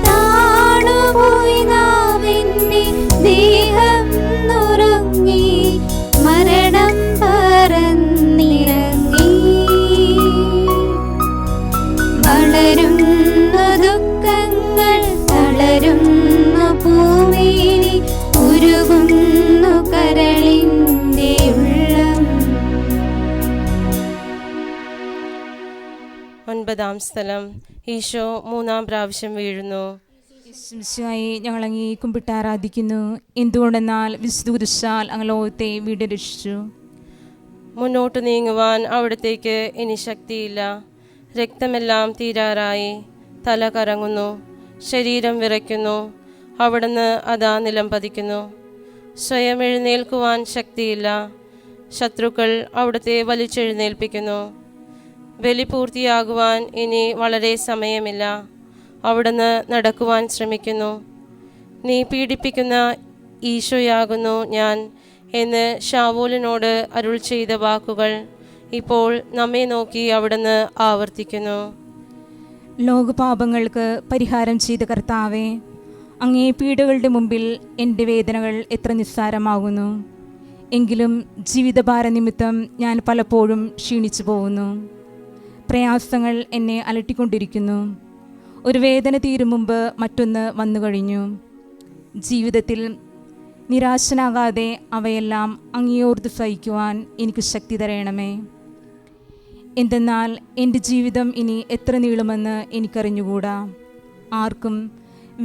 താണുപോയി നാവിന്റെ ദേഹം നുറുങ്ങി, മരണം പറന്നിറങ്ങി. 50-ാം സ്ഥലം. ഈശോ 3-ാം പ്രാവശ്യം വീഴുന്നു. ഈശോയെ ഞങ്ങൾ അങ്ങേ കുമ്പിട്ട് ആരാധിക്കുന്നു. എന്തുകൊണ്ടെന്നാൽ വിശുദ്ധ കുരിശാൽ അങ്ങ് ലോകത്തെ വീണ്ടും രക്ഷിച്ചു. മുന്നോട്ട് നീങ്ങുവാൻ അവിടത്തേക്ക് ഇനി ശക്തിയില്ല. രക്തമെല്ലാം തീരാറായി. തല കറങ്ങുന്നു, ശരീരം വിറയ്ക്കുന്നു. അവിടുന്ന് അതാ നിലം പതിക്കുന്നു. സ്വയം എഴുന്നേൽക്കുവാൻ ശക്തിയില്ല. ശത്രുക്കൾ അവിടുത്തെ വലിച്ചെഴുന്നേൽപ്പിക്കുന്നു. ബലി പൂർത്തിയാകുവാൻ ഇനി വളരെ സമയമില്ല. അവിടുന്ന് നടക്കുവാൻ ശ്രമിക്കുന്നു. നീ പീഡിപ്പിക്കുന്ന ഈശോയാകുന്നു ഞാൻ എന്ന് ശാവൂലിനോട് അരുൾ ചെയ്ത വാക്കുകൾ ഇപ്പോൾ നമ്മെ നോക്കി അവിടുന്ന് ആവർത്തിക്കുന്നു. ലോകപാപങ്ങൾക്ക് പരിഹാരം ചെയ്ത കർത്താവേ, അങ്ങേ പീഡകളുടെ മുമ്പിൽ എൻ്റെ വേദനകൾ എത്ര നിസ്സാരമാകുന്നു. എങ്കിലും ജീവിതഭാര നിമിത്തം ഞാൻ പലപ്പോഴും ക്ഷീണിച്ചു പോകുന്നു. പ്രയാസങ്ങൾ എന്നെ അലട്ടിക്കൊണ്ടിരിക്കുന്നു. ഒരു വേദന തീരും മുമ്പ് മറ്റൊന്ന് വന്നു കഴിഞ്ഞു. ജീവിതത്തിൽ നിരാശനാകാതെ അവയെല്ലാം അങ്ങേയോർത്ത് സഹിക്കുവാൻ എനിക്ക് ശക്തി തരയണമേ. എന്തെന്നാൽ എൻ്റെ ജീവിതം ഇനി എത്ര നീളുമെന്ന് എനിക്കറിഞ്ഞുകൂടാ. ആർക്കും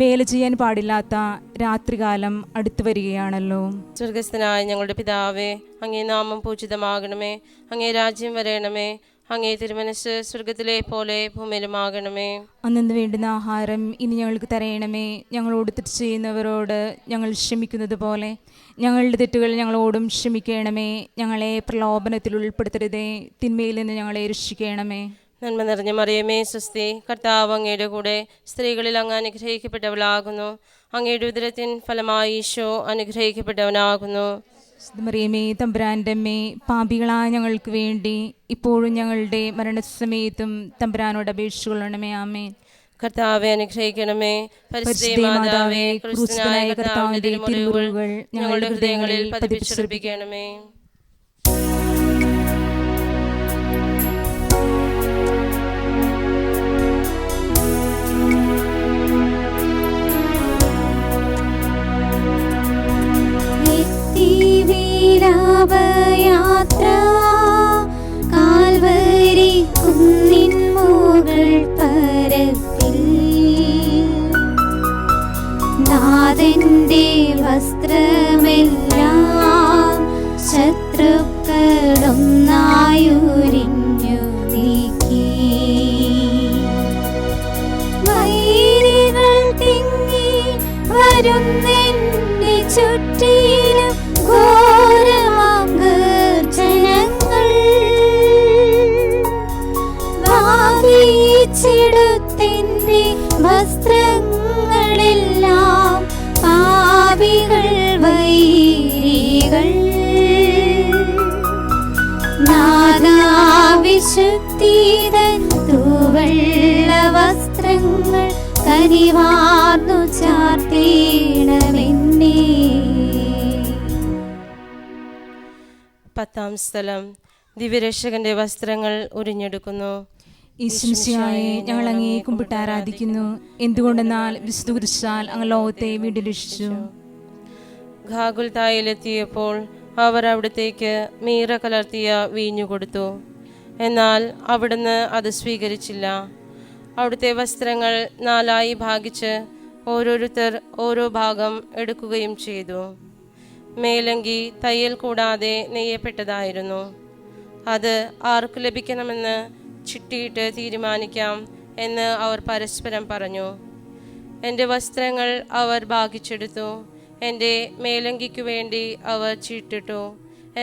വേല ചെയ്യാൻ പാടില്ലാത്ത രാത്രികാലം അടുത്തു വരികയാണല്ലോ. സ്വർഗസ്ഥനായ ഞങ്ങളുടെ പിതാവേ, അങ്ങേ നാമം പൂജിതമാകണമേ. അങ്ങേ രാജ്യം വരയണമേ. അങ്ങേ തിരുമനസ് സ്വർഗത്തിലെ പോലെ ഭൂമിയിലുമാകണമേ. അന്നു വേണ്ടുന്ന ആഹാരം ഇനി ഞങ്ങൾക്ക് തരയണമേ. ഞങ്ങളോട് തെറ്റ് ചെയ്യുന്നവരോട് ഞങ്ങൾ ക്ഷമിക്കുന്നത് പോലെ ഞങ്ങളുടെ തെറ്റുകൾ ഞങ്ങളോടും ക്ഷമിക്കണമേ. ഞങ്ങളെ പ്രലോഭനത്തിൽ ഉൾപ്പെടുത്തരുതേ, തിന്മയിൽ നിന്ന് ഞങ്ങളെ രക്ഷിക്കണമേ. നന്മ നിറഞ്ഞ മറിയമേ സ്വസ്തി, കർത്താവ് അങ്ങയുടെ കൂടെ സ്ത്രീകളിൽ അങ്ങ് അനുഗ്രഹിക്കപ്പെട്ടവളാകുന്നു. അങ്ങയുടെ ഉദരത്തിൻ ഫലമായി ഈശോ അനുഗ്രഹിക്കപ്പെട്ടവനാകുന്നു. മറിയമേ തമ്പുരാൻ്റെ അമ്മേ, പാപികളായ ഞങ്ങൾക്ക് വേണ്ടി ഇപ്പോഴും ഞങ്ങളുടെ മരണസമയത്തും തമ്പുരാനോട് അപേക്ഷിച്ചുകൊള്ളണമേ. ആമേൻ. കർത്താവെ അനുഗ്രഹിക്കണമേ. പരിശുദ്ധ മാതാവേ, ക്രിസ്തുനായ കർത്താവിന്റെ തിരുമുറിവുകൾ ഞങ്ങളുടെ ഹൃദയങ്ങളിൽ പതിപ്പിച്ചുറപ്പിക്കണമേ. യാത്ര കാൽവരി കുന്നിൻ മുകൾ പരപ്പിൽ നാഥന്റെ വസ്ത്രമെല്ലാം ശത്രുക്കളൊന്നായുരിഞ്ഞു നീക്കി. വൈരികൾ തിങ്ങി വരുന്നെന്റെ ചുറ്റിലും ഘോരമാർജനങ്ങൾ വാങ്ങിച്ചെടുത്തിന്റെ വസ്ത്രങ്ങളെല്ലാം പാപികൾ വൈരികൾ. നാദാവിശുദ്ധീതൻ തൂവെള്ള വസ്ത്രങ്ങൾ കനിവാർന്നു ചാർത്തിയിടമെന്നേ. 10-ാം സ്ഥലം. ദിവ്യരക്ഷകന്റെ വസ്ത്രങ്ങൾ ഉരിഞ്ഞെടുക്കുന്നു. ഈശ്വമിശിഹായെ ഞങ്ങൾ അങ്ങേ കുമ്പിട്ട് ആരാധിക്കുന്നു. എന്തുകൊണ്ടെന്നാൽ വിശുദ്ധ കുരിശാൽ അങ്ങ് ലോകത്തെ വീണ്ടും രക്ഷിച്ചു. ഗാഗുൽത്തായിലെത്തിയപ്പോൾ അവർ അവിടത്തേക്ക് മീറ കലർത്തിയ വീഞ്ഞു കൊടുത്തു. എന്നാൽ അവിടുന്ന് അത് സ്വീകരിച്ചില്ല. അവിടുത്തെ വസ്ത്രങ്ങൾ 4 ഭാഗിച്ച് ഓരോരുത്തർ ഓരോ ഭാഗം എടുക്കുകയും ചെയ്തു. മേലങ്കി തയ്യൽ കൂടാതെ നെയ്യപ്പെട്ടതായിരുന്നു. അത് ആർക്ക് ലഭിക്കണമെന്ന് ചിട്ടിയിട്ട് തീരുമാനിക്കാം എന്ന് അവർ പരസ്പരം പറഞ്ഞു. എൻ്റെ വസ്ത്രങ്ങൾ അവർ ഭാഗിച്ചെടുത്തു. എൻ്റെ മേലങ്കിക്കു വേണ്ടി അവർ ചീട്ടിട്ടു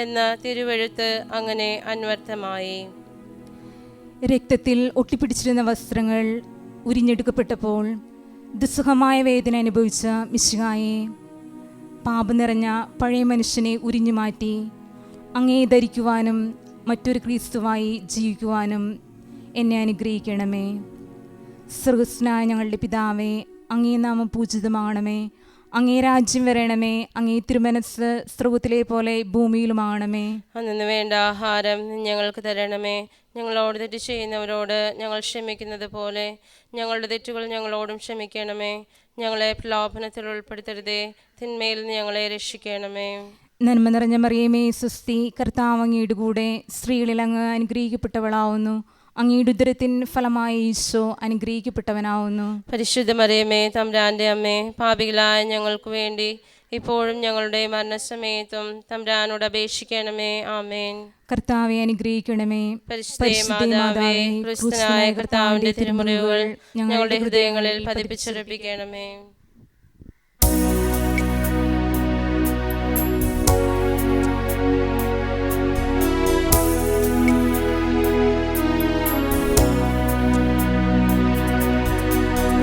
എന്ന തിരുവെഴുത്ത് അങ്ങനെ അന്വർത്ഥമായി. രക്തത്തിൽ ഒട്ടിപ്പിടിച്ചിരുന്ന വസ്ത്രങ്ങൾ ഉരിഞ്ഞെടുക്കപ്പെട്ടപ്പോൾ ദുസ്സഹമായ വേദന അനുഭവിച്ച മിശിഹായെ, പാപം നിറഞ്ഞ പഴയ മനുഷ്യനെ ഉരിഞ്ഞു മാറ്റി അങ്ങേ ധരിക്കുവാനും മറ്റൊരു ക്രിസ്തുവായി ജീവിക്കുവാനും എന്നെ അനുഗ്രഹിക്കണമേ. സ്വർഗ്ഗസ്ഥനായ ഞങ്ങളുടെ പിതാവേ, അങ്ങേ നാമം പൂജിതമാകണമേ. അങ്ങേ രാജ്യം വരണമേ. അങ്ങേ തിരുമനസ് സ്വർഗ്ഗത്തിലെ പോലെ ഭൂമിയിലുമാകണമേ. അന്നു വേണ്ട ആഹാരം ഞങ്ങൾക്ക് തരണമേ. ഞങ്ങളോട് തെറ്റ് ചെയ്യുന്നവരോട് ഞങ്ങൾ ക്ഷമിക്കുന്നത് പോലെ ഞങ്ങളുടെ തെറ്റുകൾ ഞങ്ങളോടും ക്ഷമിക്കണമേ. ഞങ്ങളെ പ്രലോഭനത്തിൽ ഉൾപ്പെടുത്തരുതേ, തിന്മയിൽ നിന്ന് ഞങ്ങളെ രക്ഷിക്കണമേ. നന്മ നിറഞ്ഞ മറിയമേ സ്വസ്തി, കർത്താവ് അങ്ങയുടെ കൂടെ സ്ത്രീകളിൽ അങ്ങ് അനുഗ്രഹിക്കപ്പെട്ടവളാവുന്നു. അങ്ങയുടെ ഉദരത്തിൻ ഫലമായി ഈശോ അനുഗ്രഹിക്കപ്പെട്ടവനാവുന്നു. പരിശുദ്ധ മറിയമേ, തമ്പുരാന്റെ അമ്മേ, പാപികളായ ഞങ്ങൾക്ക് വേണ്ടി ഇപ്പോഴും ഞങ്ങളുടെ മരണസമയത്തും തമ്പുരാനോട് അപേക്ഷിക്കണമേ. ആമേൻ. കർത്താവെ അനുഗ്രഹിക്കണമേ. പരിശുദ്ധ മാതാവേ, ക്രിസ്തുനായ കർത്താവിന്റെ തിരുമുറിവുകൾ ഞങ്ങളുടെ ഹൃദയങ്ങളിൽ പതിപ്പിച്ചുറപ്പിക്കണമേ.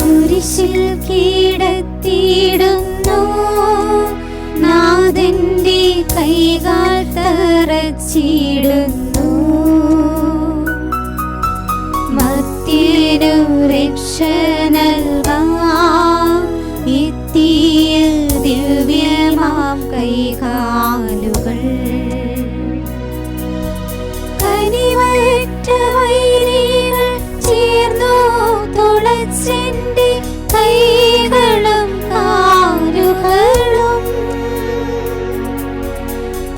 കുരിശിൽ കീടത്തിയിടുന്നു നാഥന്റെ കൈകാൽ തറച്ചിടുന്നു. മർത്യനു രക്ഷ നൽകാൻ എത്തിയ ദിവ്യമാം കൈകാലുകൾ. കനിവറ്റ വൈരികൾ ചേർന്നു തുളച്ചെന്റെ കൈകളും കാലുകളും.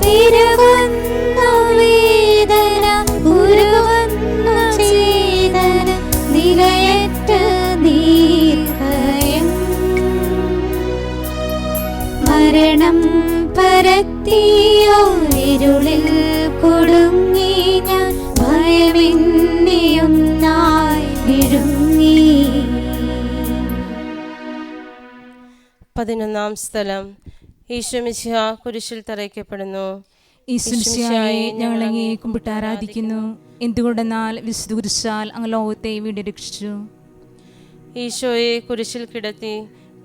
പെരുകുന്നു വേദന ഉരുകുന്നു ചേതന നിലയറ്റ നീർഭയം. മരണം പരത്തിയോരിരുളിൽ കുടുങ്ങി ഞാൻ ഭയമെന്നിയൊന്നായി വിഴുങ്ങി. 11-ാം സ്ഥലം. ഈശോ മിശിഹ കുരിശിൽ തറയ്ക്കപ്പെടുന്നു. ഈശ്വരനായി ഞങ്ങൾ അങ്ങേ കുമ്പിട്ട് ആരാധിക്കുന്നു. എന്തുകൊണ്ടെന്നാൽ വിശുദ്ധ കുരിശാൽ അങ്ങ് ലോകത്തെ വീണ്ടും രക്ഷിച്ചു. ഈശോയെ കുരിശിൽ കിടത്തി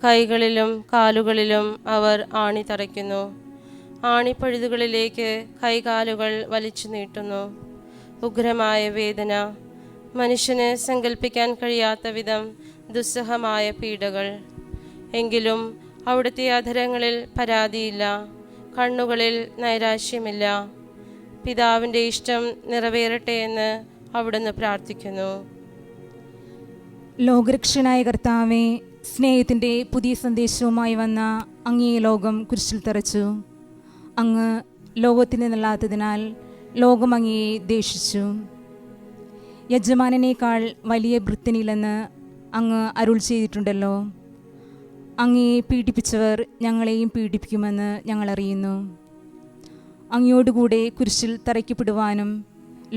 കൈകളിലും കാലുകളിലും അവർ ആണി തറയ്ക്കുന്നു. ആണിപ്പഴുതുകളിലേക്ക് കൈകാലുകൾ വലിച്ചു നീട്ടുന്നു. ഉഗ്രമായ വേദന, മനുഷ്യന് സങ്കല്പിക്കാൻ കഴിയാത്ത വിധം ദുസ്സഹമായ പീഡകൾ. എങ്കിലും അവിടുത്തെ അധരങ്ങളിൽ പരാതിയില്ല, കണ്ണുകളിൽ നൈരാശ്യമില്ല. പിതാവിൻ്റെ ഇഷ്ടം നിറവേറട്ടെ എന്ന് അവിടുന്ന് പ്രാർത്ഥിക്കുന്നു. ലോകരക്ഷനായ കർത്താവെ, സ്നേഹത്തിൻ്റെ പുതിയ സന്ദേശവുമായി വന്ന അങ്ങേ ലോകം കുരിശിൽ തറച്ചു. അങ്ങ് ലോകത്തിൽ നിന്നല്ലാത്തതിനാൽ ലോകം അങ്ങയെ ദേഷിച്ചു. യജമാനനേക്കാൾ വലിയ ഭൃത്യനില്ലെന്ന് അങ്ങ് അരുൾ ചെയ്തിട്ടുണ്ടല്ലോ. അങ്ങയെ പീഡിപ്പിച്ചവർ ഞങ്ങളെയും പീഡിപ്പിക്കുമെന്ന് ഞങ്ങൾ അറിയുന്നു. അങ്ങയോടുകൂടെ കുരിശിൽ തറയ്ക്കപ്പെടുവാനും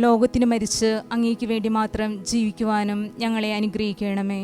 ലോകത്തിന് മരിച്ച് അങ്ങേക്ക് വേണ്ടി മാത്രം ജീവിക്കുവാനും ഞങ്ങളെ അനുഗ്രഹിക്കണമേ.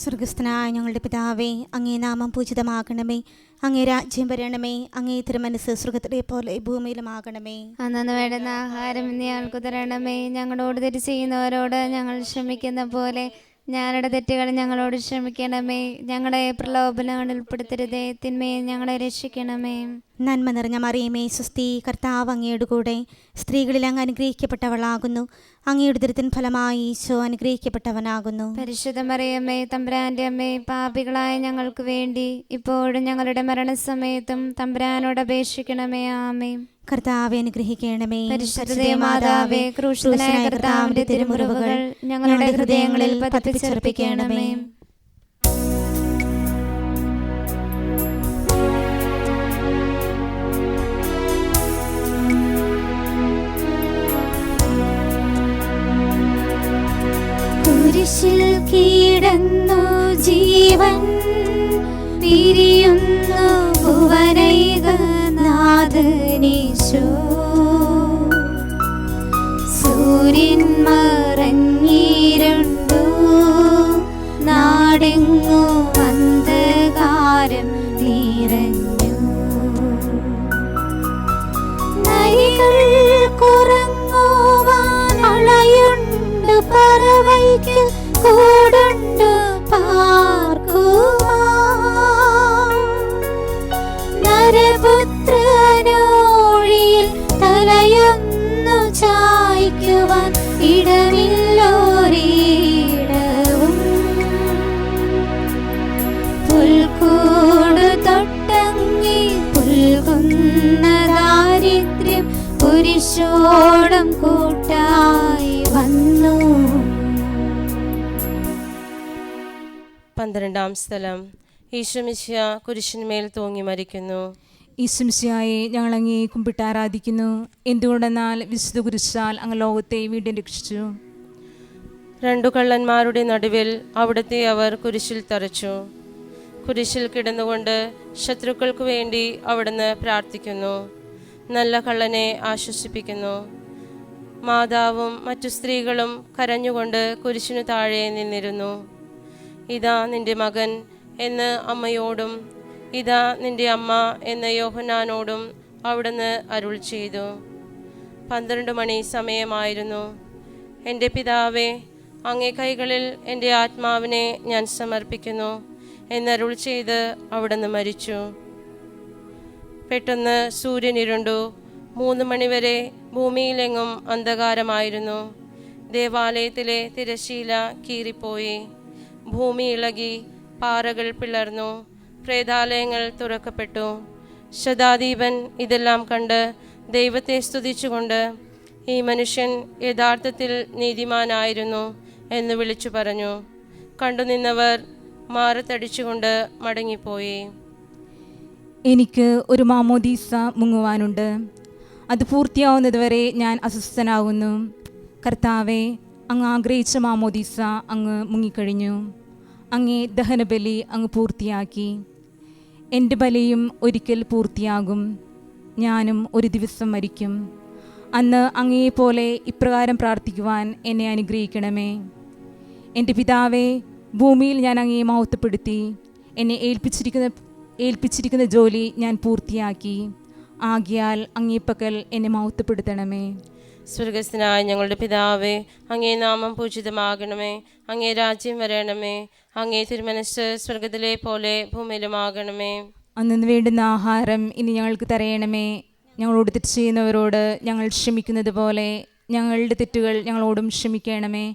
സ്വർഗസ്ഥനായ ഞങ്ങളുടെ പിതാവേ, അങ്ങേ നാമം പൂജിതമാകണമേ. അങ്ങേ രാജ്യം വരണമേ. അങ്ങേ തിരുമനസ് സ്വർഗത്തിലെ പോലെ ഭൂമിയിലുമാകണമേ. അന്നു വേണ്ടുന്ന ആഹാരം ഇന്ന് ഞങ്ങൾക്ക് തരണമേ. ഞങ്ങളോട് തെറ്റ് ചെയ്യുന്നവരോട് ഞങ്ങൾ ക്ഷമിക്കുന്ന പോലെ ഞങ്ങളുടെ തെറ്റുകൾ ഞങ്ങളോട് ക്ഷമിക്കണമേ. ഞങ്ങളെ പ്രലോഭനങ്ങളിൽ ഉൾപ്പെടുത്തരുതേ, തിന്മയെ ഞങ്ങളെ രക്ഷിക്കണമേ. നന്മ നിറഞ്ഞ മറിയമേ, സ്വസ്തി, കർത്താവ് അങ്ങയുടെ കൂടെ സ്ത്രീകളിൽ അങ്ങ് അനുഗ്രഹിക്കപ്പെട്ടവളാകുന്നു. അങ്ങയുടെ ഉദരത്തിൻ ഫലമായി ഈശോ അനുഗ്രഹിക്കപ്പെട്ടവനാകുന്നു. പരിശുദ്ധ മറിയമ്മേ, തമ്പുരാന്റെ അമ്മേ, പാപികളായ ഞങ്ങൾക്ക് വേണ്ടി ഇപ്പോഴും ഞങ്ങളുടെ മരണസമയത്തും തമ്പുരാനോട് അപേക്ഷിക്കണമേ. ആമേൻ. കർത്താവെ അനുഗ്രഹിക്കണമേ. പരിശുദ്ധ മാതാവേ, ക്രൂശിതനായ കർത്താവിന്റെ തിരുമുറിവുകൾ ഞങ്ങളുടെ ഹൃദയങ്ങളിൽ പതിപ്പിച്ചുറപ്പിക്കണമേ. കുരിശിൽ കീടന്നു ജീവൻ പിരിയുന്നു ഭുവനൈകനാഥനീശോ. സൂര്യൻ മറഞ്ഞിരുണ്ടു, നാടെങ്ങും അന്ധകാരം നിറഞ്ഞു. നരികൾ കുറങ്ങുവാൻ അളയുണ്ട്, പറവയ്ക്ക് കൂടുണ്ട് പാർക്കുവാൻ. നരപുത്രനോഴിയിൽ തലയൊന്നു ചായ്ക്കുവാൻ ഇടമില്ലോരിടവും. പുൽക്കൂട് തൊട്ടങ്ങി പുൽകുന്ന ദാരിദ്ര്യം കുരിശോളം കൂട്ടായി വന്നു. 12-ാം സ്ഥലം. ഈശോ മിശിഹ കുരിശിന്മേൽ തൂങ്ങി മരിക്കുന്നു. ഈശ്വമിശിഹായെ ഞങ്ങൾ അങ്ങേ കുമ്പിട്ട് ആരാധിക്കുന്നു. എന്തുകൊണ്ടെന്നാൽ വിശുദ്ധ കുരിശാൽ അങ്ങ് ലോകത്തെ വീണ്ടും രക്ഷിച്ചു. രണ്ടു കള്ളന്മാരുടെ നടുവിൽ അവിടുത്തെ അവർ കുരിശിൽ തറച്ചു. കുരിശിൽ കിടന്നുകൊണ്ട് ശത്രുക്കൾക്ക് വേണ്ടി അവിടുന്ന് പ്രാർത്ഥിക്കുന്നു, നല്ല കള്ളനെ ആശ്വസിപ്പിക്കുന്നു. മാതാവും മറ്റു സ്ത്രീകളും കരഞ്ഞുകൊണ്ട് കുരിശിനു താഴെ നിന്നിരുന്നു. ഇതാ നിന്റെ മകൻ എന്ന് അമ്മയോടും ഇതാ നിന്റെ അമ്മ എന്ന് യോഹന്നാനോടും അവിടുന്ന് അരുൾ ചെയ്തു. 12 മണി സമയമായിരുന്നു. എൻ്റെ പിതാവേ, അങ്ങേ കൈകളിൽ എൻ്റെ ആത്മാവിനെ ഞാൻ സമർപ്പിക്കുന്നു എന്നരുൾ ചെയ്ത് അവിടുന്ന് മരിച്ചു. പെട്ടെന്ന് സൂര്യൻ ഇരുണ്ടു. 3 മണിവരെ ഭൂമിയിലെങ്ങും അന്ധകാരമായിരുന്നു. ദേവാലയത്തിലെ തിരശ്ശീല കീറിപ്പോയി, ഭൂമി ഇളകി, പാറകൾ പിളർന്നു, പ്രേതാലയങ്ങൾ തുറക്കപ്പെട്ടു. ശതാധിപൻ ഇതെല്ലാം കണ്ട് ദൈവത്തെ സ്തുതിച്ചുകൊണ്ട്, ഈ മനുഷ്യൻ യഥാർത്ഥത്തിൽ നീതിമാനായിരുന്നു എന്ന് വിളിച്ചു പറഞ്ഞു. കണ്ടുനിന്നവർ മാറത്തടിച്ചുകൊണ്ട് മടങ്ങിപ്പോയി. എനിക്ക് ഒരു മാമോദീസ മുങ്ങുവാനുണ്ട്. അത് പൂർത്തിയാവുന്നതുവരെ ഞാൻ അസ്വസ്ഥനാകുന്നു. കർത്താവെ, അങ്ങ് ആഗ്രഹിച്ച മാമോദീസ അങ്ങ് മുങ്ങിക്കഴിഞ്ഞു. അങ്ങേ ദഹനബലി അങ്ങ് പൂർത്തിയാക്കി. എൻ്റെ ബലിയും ഒരിക്കൽ പൂർത്തിയാകും. ഞാനും ഒരു ദിവസം മരിക്കും. അന്ന് അങ്ങയെപ്പോലെ ഇപ്രകാരം പ്രാർത്ഥിക്കുവാൻ എന്നെ അനുഗ്രഹിക്കണമേ. എൻ്റെ പിതാവേ, ഭൂമിയിൽ ഞാൻ അങ്ങയെ മഹത്വപ്പെടുത്തി. എന്നെ ഏൽപ്പിച്ചിരിക്കുന്ന ജോലി ഞാൻ പൂർത്തിയാക്കി. ആകയാൽ അങ്ങേപ്പക്കൽ എന്നെ മഹത്വപ്പെടുത്തണമേ. സ്വർഗസ്ഥനായ ഞങ്ങളുടെ പിതാവേ, അങ്ങേ നാമം പൂജിതമാകണമേ. അങ്ങേ രാജ്യം വരണമേ. അങ്ങേ തിരുമനസ്സ് സ്വർഗത്തിലെ പോലെ ഭൂമിയിലുമാകണമേ. അന്നു വേണ്ടുന്ന ആഹാരം ഇനി ഞങ്ങൾക്ക് തരയണമേ. ഞങ്ങളോട് തെറ്റ് ചെയ്യുന്നവരോട് ഞങ്ങൾ ക്ഷമിക്കുന്നത് പോലെ ഞങ്ങളുടെ തെറ്റുകൾ ഞങ്ങളോടും ക്ഷമിക്കണമേ.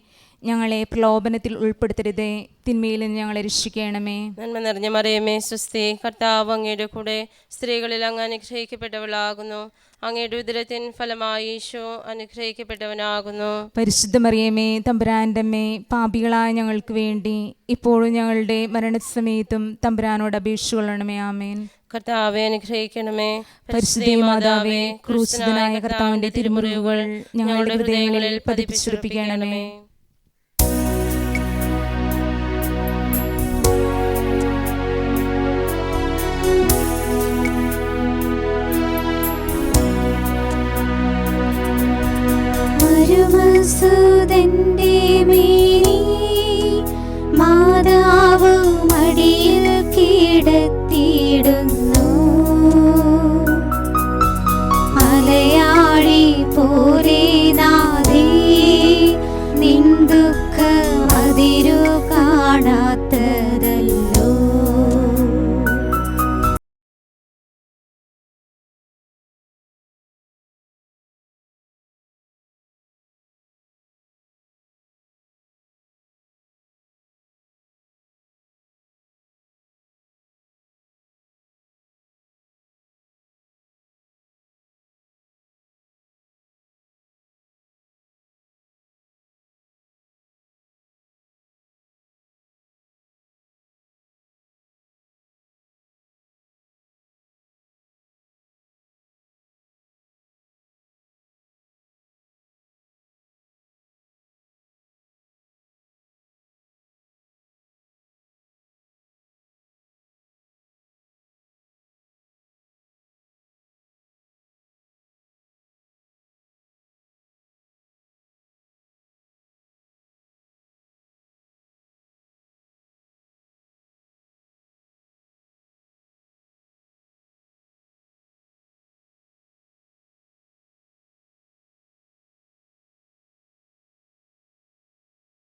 ഞങ്ങളെ പ്രലോഭനത്തിൽ ഉൾപ്പെടുത്തരുതേ, തിന്മയിൽ നിന്ന് ഞങ്ങളെ രക്ഷിക്കണമേ. നന്മ നിറഞ്ഞ മറിയമേ, സ്വസ്തി, കർത്താവ് അങ്ങയുടെ കൂടെ സ്ത്രീകളിൽ അങ്ങ് അനുഗ്രഹിക്കപ്പെട്ടവളാകുന്നു. അങ്ങയുടെ ഉദരത്തിൻ ഫലമായി ഈശോ അനുഗ്രഹിക്കപ്പെട്ടവനാകുന്നു. പരിശുദ്ധ മറിയമേ, തമ്പുരാന്റെ അമ്മേ, പാപികളായ ഞങ്ങൾക്ക് വേണ്ടി ഇപ്പോഴും ഞങ്ങളുടെ മരണസമയത്തും തമ്പുരാനോട് അപേക്ഷിച്ചുകൊള്ളണമേ. ആമേൻ. കർത്താവെ അനുഗ്രഹിക്കണമേ. പരിശുദ്ധ മാതാവേ, ക്രൂശിതനായ കർത്താവിന്റെ തിരുമുറിവുകൾ ഞങ്ങളുടെ ഹൃദയങ്ങളിൽ പതിപ്പിച്ചുറപ്പിക്കണമേ. മരുമസുതന്റെ മേനി മാതാവ് മടിയിൽ കിടത്തിയിടുന്നു. മലയാളി പോലെ നാദേ, നിൻ ദുഃഖം അതിരു കാണാത്തതല്ലോ.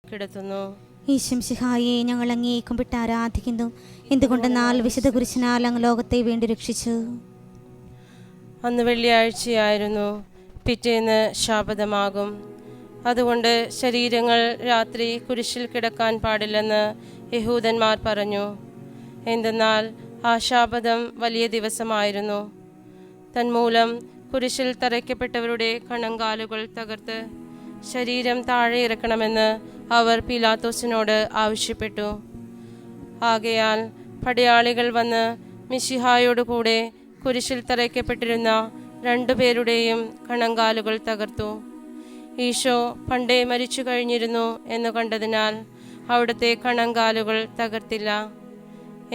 കിടത്തുന്നു. ഈശംസിഹായെ, ഞങ്ങൾ അങ്ങേ കുമ്പിട്ട് ആരാധിക്കുന്നു. എന്തുകൊണ്ടെന്നാൽ വിശുദ്ധ കുരിശിനാൽ അങ്ങ് ലോകത്തെ വീണ്ടും രക്ഷിച്ചു. അന്ന് വെള്ളിയാഴ്ചയായിരുന്നു. പിറ്റേന്ന് ശാബതമാകും. അതുകൊണ്ട് ശരീരങ്ങൾ രാത്രി കുരിശിൽ കിടക്കാൻ പാടില്ലെന്ന് യഹൂദന്മാർ പറഞ്ഞു. എന്തെന്നാൽ ആ ശാബതം വലിയ ദിവസമായിരുന്നു. തന്മൂലം കുരിശിൽ തറയ്ക്കപ്പെട്ടവരുടെ കണങ്കാലുകൾ തകർത്ത് ശരീരം താഴെ ഇറക്കണമെന്ന് അവർ പീലാത്തോസിനോട് ആവശ്യപ്പെട്ടു. ആകയാൽ പടയാളികൾ വന്ന് മിശിഹായോടുകൂടെ കുരിശിൽ തറയ്ക്കപ്പെട്ടിരുന്ന 2 പേരുടെയും കണങ്കാലുകൾ തകർത്തു. ഈശോ പണ്ടേ മരിച്ചു കഴിഞ്ഞിരുന്നു എന്ന് കണ്ടതിനാൽ അവിടുത്തെ കണങ്കാലുകൾ തകർത്തില്ല.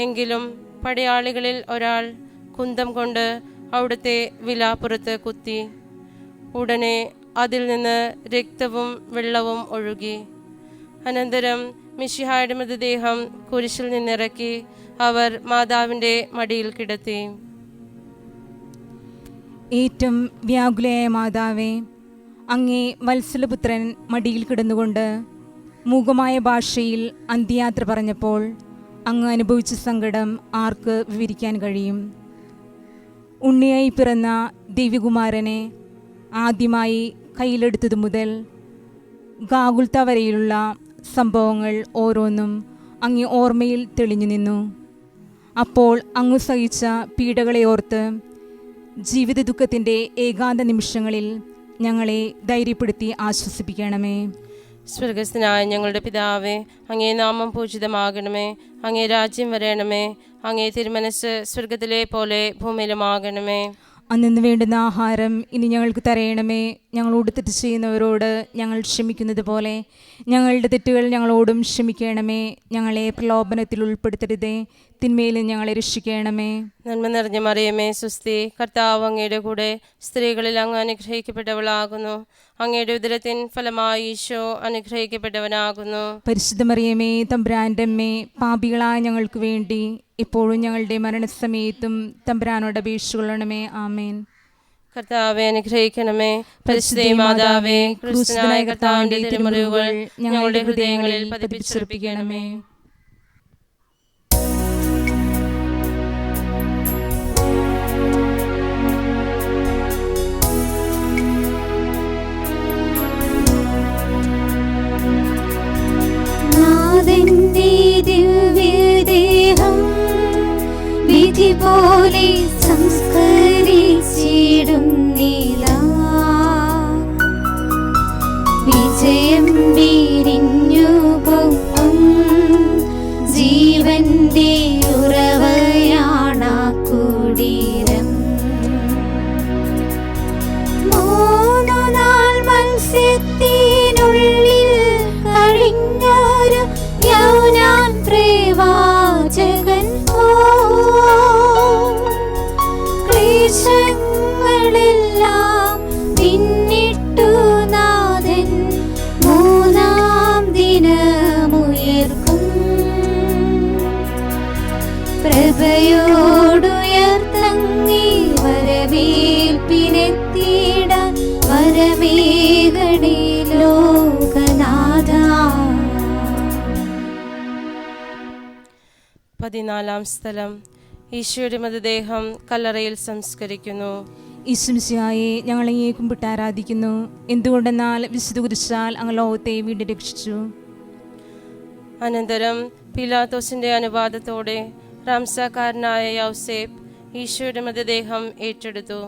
എങ്കിലും പടയാളികളിൽ ഒരാൾ കുന്തം കൊണ്ട് അവിടുത്തെ വിലാപ്പുറത്ത് കുത്തി. ഉടനെ അതിൽ നിന്ന് രക്തവും വെള്ളവും ഒഴുകി. അനന്തരം മിശിഹായുടെ മൃതദേഹം കുരിശിൽ നിന്നിറക്കി അവർ മാതാവിൻ്റെ മടിയിൽ കിടത്തി. ഏറ്റവും വ്യാകുലയായ മാതാവേ, അങ്ങേ വത്സലപുത്രൻ മടിയിൽ കിടന്നുകൊണ്ട് മൂകമായ ഭാഷയിൽ അന്ത്യയാത്ര പറഞ്ഞപ്പോൾ അങ്ങ് അനുഭവിച്ച സങ്കടം ആർക്ക് വിവരിക്കാൻ കഴിയും? ഉണ്ണിയായി പിറന്ന ദിവ്യകുമാരനെ ആദ്യമായി കയ്യിലെടുത്തതു മുതൽ ഗാഗുൽത്ത വരെയുള്ള സംഭവങ്ങൾ ഓരോന്നും അങ്ങേ ഓർമ്മയിൽ തെളിഞ്ഞു നിന്നു. അപ്പോൾ അങ്ങ് സഹിച്ച പീഡകളെ ഓർത്ത് ജീവിത ദുഃഖത്തിൻ്റെ ഏകാന്ത നിമിഷങ്ങളിൽ ഞങ്ങളെ ധൈര്യപ്പെടുത്തി ആശ്വസിപ്പിക്കണമേ. സ്വർഗസ്ഥനായ ഞങ്ങളുടെ പിതാവേ, അങ്ങേ നാമം പൂജിതമാകണമേ. അങ്ങേ രാജ്യം വരണമേ. അങ്ങേ തിരുമനസ് സ്വർഗത്തിലെ പോലെ ഭൂമിയിലുമാകണമേ. അന്നു വേണ്ടുന്ന ആഹാരം ഇനി ഞങ്ങൾക്ക് തരയണമേ. ഞങ്ങളോട് തെറ്റ് ചെയ്യുന്നവരോട് ഞങ്ങൾ ക്ഷമിക്കുന്നത് പോലെ ഞങ്ങളുടെ തെറ്റുകൾ ഞങ്ങളോടും ക്ഷമിക്കണമേ. ഞങ്ങളെ പ്രലോഭനത്തിൽ ഉൾപ്പെടുത്തരുതേ, തിന്മയിലും ഞങ്ങളെ രക്ഷിക്കണമേ. നന്മ നിറഞ്ഞ മറിയമേ, സുസ്തി, കർത്താവ് അങ്ങയുടെ കൂടെ സ്ത്രീകളിൽ അങ്ങ് അനുഗ്രഹിക്കപ്പെട്ടവളാകുന്നു. അങ്ങയുടെ ഉദരത്തിൻ ഫലമായി ഈശോ അനുഗ്രഹിക്കപ്പെട്ടവനാകുന്നു. പരിശുദ്ധ മറിയമേ, തമ്പുരാന്റെ അമ്മേ, പാപികളായ ഞങ്ങൾക്ക് വേണ്ടി ഇപ്പോഴും ഞങ്ങളുടെ മരണസമയത്തും തമ്പുരാനോട് അപേക്ഷിച്ചുകൊള്ളണമേ. ആമേൻ. കർത്താവെ അനുഗ്രഹിക്കണമേ. പരിശുദ്ധ മാതാവേ, ക്രിസ്തുനായ കർത്താവിന്റെ തിരുമുറിവുകൾ ഞങ്ങളുടെ ഹൃദയങ്ങളിൽ പതിപ്പിച്ചുറപ്പിക്കണമേ. നാഥന്റെ ദിവ്യദേഹം വിധി പോലെ സംസ്കരിച്ചിടുന്നില്ല. വിജയം വിരിഞ്ഞു പൊങ്ങും ജീവന്റെ ഉറവയാണാ കുടീരം. 3 നാൾ മത്സ്യത്തിനുള്ളിൽ കഴിഞ്ഞൊരു യൗനാൻ പ്രവാചകൻ ക്ലേശങ്ങളെല്ലാം പിന്നിട്ടു നാഥൻ 3-ാം ദിനമുയർക്കും. പ്രഭയോടുയർത്തങ്ങി വരവേൽപ്പിനെത്തിയിടാൻ വരമേഘടേ ലോകനാഥ. 14-ാം സ്ഥലം. ഈശോയുടെ മൃതദേഹം കല്ലറയിൽ സംസ്കരിക്കുന്നു. ഈശ്വമിശിഹായെ, ഞങ്ങളെ കുമ്പിട്ട് ആരാധിക്കുന്നു. എന്തുകൊണ്ടെന്നാൽ വിശുദ്ധ കുരിശാൽ അങ്ങ് ലോകത്തെ വീണ്ടും രക്ഷിച്ചു. അനന്തരം പീലാത്തോസിന്റെ അനുവാദത്തോടെ റാംസാക്കാരനായ യൗസേപ്പ് ഈശോയുടെ മൃതദേഹം ഏറ്റെടുത്തു.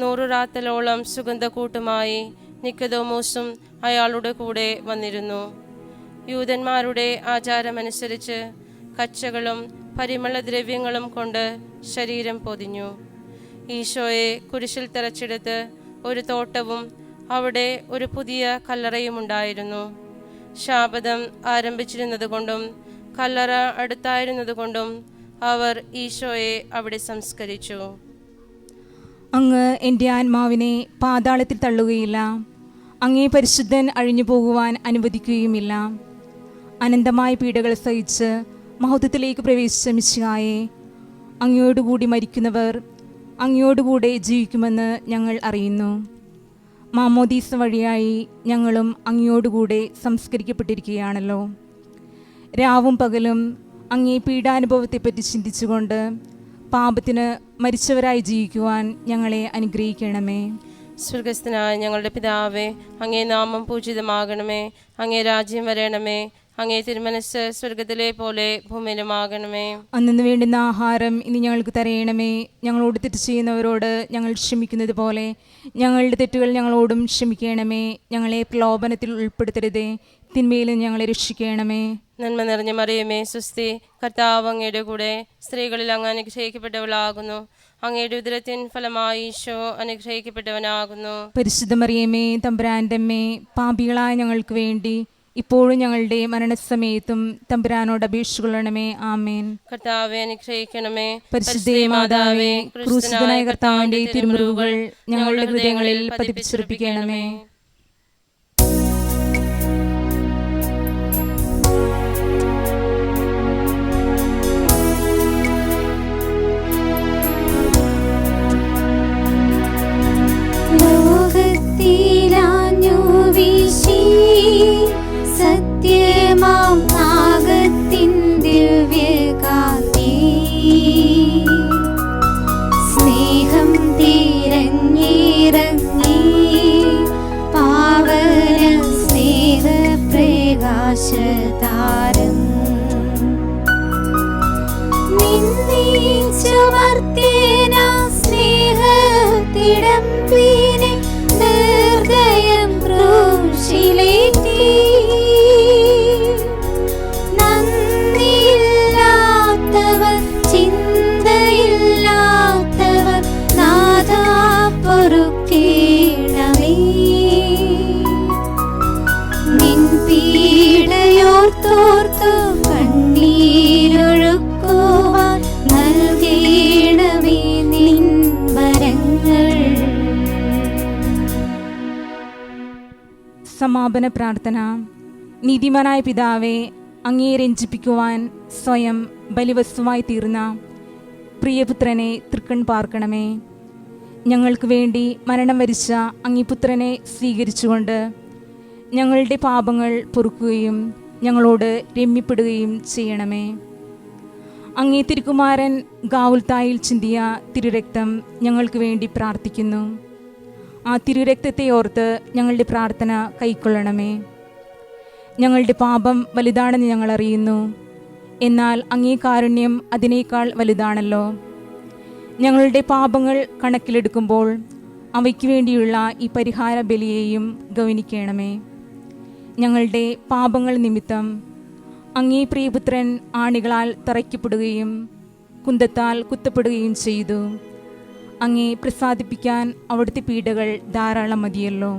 100 റാത്തലോളം സുഗന്ധക്കൂട്ടുമായി നിക്കോദോമോസും അയാളുടെ കൂടെ വന്നിരുന്നു. യൂദന്മാരുടെ ആചാരമനുസരിച്ച് കച്ചകളും പരിമളദ്രവ്യങ്ങളും കൊണ്ട് ശരീരം പൊതിഞ്ഞു. ഈശോയെ കുരിശിൽ തറച്ചെടുത്ത് ഒരു തോട്ടവും അവിടെ ഒരു പുതിയ കല്ലറയുമുണ്ടായിരുന്നു. ശാബദം ആരംഭിച്ചിരുന്നതുകൊണ്ടും കല്ലറ അടുത്തായിരുന്നതുകൊണ്ടും അവർ ഈശോയെ അവിടെ സംസ്കരിച്ചു. അങ്ങ് എൻ്റെ ആത്മാവിനെ പാതാളത്തിൽ തള്ളുകയില്ല. അങ്ങേ പരിശുദ്ധൻ അഴിഞ്ഞു പോകുവാൻ അനുവദിക്കുകയുമില്ല. അനന്തമായ പീഡകൾ സഹിച്ച് മഹത്വത്തിലേക്ക് പ്രവേശിച്ച മിശിഹായെ, അങ്ങയോടുകൂടി മരിക്കുന്നവർ അങ്ങയോടുകൂടെ ജീവിക്കുമെന്ന് ഞങ്ങൾ അറിയുന്നു. മാമോദീസ വഴിയായി ഞങ്ങളും അങ്ങയോടുകൂടെ സംസ്കരിക്കപ്പെട്ടിരിക്കുകയാണല്ലോ. രാവും പകലും അങ്ങേ പീഡാനുഭവത്തെപ്പറ്റി ചിന്തിച്ചുകൊണ്ട് പാപത്തിന് മരിച്ചവരായി ജീവിക്കുവാൻ ഞങ്ങളെ അനുഗ്രഹിക്കണമേ. സ്വർഗസ്ഥനായ ഞങ്ങളുടെ പിതാവേ, അങ്ങേ നാമം പൂജിതമാകണമേ. അങ്ങേ രാജ്യം വരണമേ. അങ്ങേ തിരുമനസ് സ്വർഗത്തിലെ പോലെ ഭൂമിയിലുമാകണമേ. അന്നു വേണ്ടുന്ന ആഹാരം ഇനി ഞങ്ങൾക്ക് തരയണമേ. ഞങ്ങളോട് തെറ്റ് ചെയ്യുന്നവരോട് ഞങ്ങൾ ക്ഷമിക്കുന്നത് പോലെ ഞങ്ങളുടെ തെറ്റുകൾ ഞങ്ങളോടും ക്ഷമിക്കണമേ. ഞങ്ങളെ പ്രലോഭനത്തിൽ ഉൾപ്പെടുത്തരുതേ, തിന്മയിലും ഞങ്ങളെ രക്ഷിക്കണമേ. നന്മ നിറഞ്ഞ മറിയമേ സുസ്തി, കർത്താവ് അങ്ങയുടെ കൂടെ സ്ത്രീകളിൽ അങ്ങ് അനുഗ്രഹിക്കപ്പെട്ടവളാകുന്നു. അങ്ങയുടെ ഉദരത്തിൻ ഫലമായി ഈശോ അനുഗ്രഹിക്കപ്പെട്ടവനാകുന്നു. പരിശുദ്ധ മറിയമേ തമ്പുരാന്റെ അമ്മേ, പാപികളായ ഞങ്ങൾക്ക് വേണ്ടി ഇപ്പോഴും ഞങ്ങളുടെ മരണസമയത്തും തമ്പുരാനോട് അപേക്ഷിച്ചുകൊള്ളണമേ. ആമേൻ. കർത്താവെ അനുഗ്രഹിക്കണമേ. പരിശുദ്ധ മാതാവേ, ക്രൂശിതനായ കർത്താവിന്റെ തിരുമുറിവുകൾ ഞങ്ങളുടെ ഹൃദയങ്ങളിൽ പതിപ്പിച്ചുറപ്പിക്കണമേ. ലോകത്തിലാഞ്ഞു വീശി സത്യമാം നാഗത്തിൻ ദിവ്യകാന്തി, സ്നേഹം തിരഞ്ഞിറങ്ങി പാവന സ്നേഹപ്രകാശതാരം നിന്നീച്ചുമർത്തേന സ്നേഹത്തിടമ്പിനെ നിർദ്ദയം ക്രൂശിലേറ്റി. നന്ദിയില്ലാത്തവർ, ചിന്തയില്ലാത്തവർ നാഥാ പൊറുക്കേണമേ. നിൻ പീഡയോർത്തോർത്തു കണ്ണീരൊഴുക്കുവാൻ നൽകേണമേ നിൻ വരങ്ങൾ. സമാപന പ്രാർത്ഥന. നീതിമാനായ പിതാവേ, അങ്ങയെ രഞ്ജിപ്പിക്കുവാൻ സ്വയം ബലിവസ്തുവായി തീർന്ന പ്രിയപുത്രനെ തൃക്കൺ പാർക്കണമേ. ഞങ്ങൾക്ക് വേണ്ടി മരണം വരിച്ച അങ്ങീപുത്രനെ സ്വീകരിച്ചുകൊണ്ട് ഞങ്ങളുടെ പാപങ്ങൾ പൊറുക്കുകയും ഞങ്ങളോട് രമ്യപ്പെടുകയും ചെയ്യണമേ. അങ്ങേ തിരുക്കുമാരൻ ഗാവുൽത്തായിൽ ചിന്തിയ തിരുരക്തം ഞങ്ങൾക്ക് വേണ്ടി പ്രാർത്ഥിക്കുന്നു. ആ തിരുരക്തത്തെ ഓർത്ത് ഞങ്ങളുടെ പ്രാർത്ഥന കൈക്കൊള്ളണമേ. ഞങ്ങളുടെ പാപം വലുതാണെന്ന് ഞങ്ങൾ അറിയുന്നു, എന്നാൽ അങ്ങേ കാരുണ്യം അതിനേക്കാൾ വലുതാണല്ലോ. ഞങ്ങളുടെ പാപങ്ങൾ കണക്കിലെടുക്കുമ്പോൾ അവയ്ക്ക് വേണ്ടിയുള്ള ഈ പരിഹാര ബലിയെയും ഗൗനിക്കണമേ. ഞങ്ങളുടെ പാപങ്ങൾ നിമിത്തം അങ്ങേ പ്രിയപുത്രൻ ആണികളാൽ തറയ്ക്കപ്പെടുകയും കുന്തത്താൽ കുത്തപ്പെടുകയും ചെയ്തു. അങ്ങേ പ്രസാദിപ്പിക്കാൻ അവിടുത്തെ പീഡകൾ ധാരാളം മതിയല്ലോ.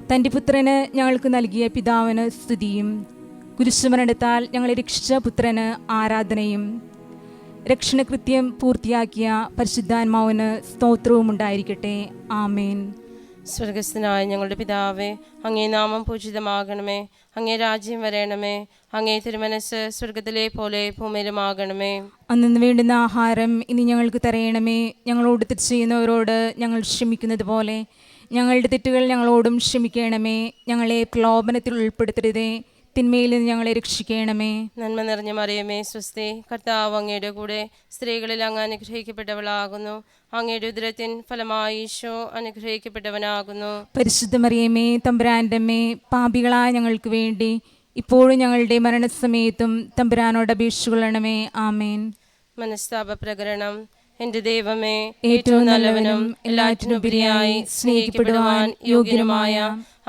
തൻ്റെ പുത്രന് ഞങ്ങൾക്ക് നൽകിയ പിതാവിന് സ്തുതിയും കുരിശുമരണത്താൽ ഞങ്ങളെ രക്ഷിച്ച പുത്രന് ആരാധനയും രക്ഷണകൃത്യം പൂർത്തിയാക്കിയ പരിശുദ്ധാത്മാവിന് സ്തോത്രവും ഉണ്ടായിരിക്കട്ടെ. ആമേൻ. സ്വർഗസ്ഥനായ ഞങ്ങളുടെ പിതാവേ, അങ്ങേ നാമം പൂജിതമാകണമേ. അങ്ങേ രാജ്യം വരയണമേ. അങ്ങേ തിരുമനസ് സ്വർഗത്തിലെ പോലെ ഭൂമിയിലുമാകണമേ. അന്നു വേണ്ടുന്ന ആഹാരം ഇനി ഞങ്ങൾക്ക് തരയണമേ. ഞങ്ങളോട് തെറ്റ് ചെയ്യുന്നവരോട് ഞങ്ങൾ ക്ഷമിക്കുന്നത് പോലെ ഞങ്ങളുടെ തെറ്റുകൾ ഞങ്ങളോടും ക്ഷമിക്കണമേ. ഞങ്ങളെ പ്രലോഭനത്തിൽ ഉൾപ്പെടുത്തരുതേ, തിന്മയിൽ നിന്ന് ഞങ്ങളെ രക്ഷിക്കണമേ. നന്മ നിറഞ്ഞ മറിയമേ സ്വസ്തി, കർത്താവ് അങ്ങയുടെ കൂടെ സ്ത്രീകളിൽ അങ്ങ് അനുഗ്രഹിക്കപ്പെട്ടവളാകുന്നു. അങ്ങയുടെ ഉദരത്തിൻ ഫലമായി ഈശോ അനുഗ്രഹിക്കപ്പെട്ടവനാകുന്നു. പരിശുദ്ധ മറിയമേ തമ്പുരാന്റെ അമ്മേ, പാപികളായ ഞങ്ങൾക്ക് വേണ്ടി ഇപ്പോഴും ഞങ്ങളുടെ മരണസമയത്തും തമ്പുരാനോട് അപേക്ഷിച്ചുകൊള്ളണമേ. ആമേൻ. മനസ്താപ പ്രകരണം. എൻ്റെ ദൈവമേ, ഏറ്റവും നല്ലവനും എല്ലാറ്റിനുപരിയായി സ്നേഹിക്കപ്പെടുവാൻ യോഗ്യനുമായ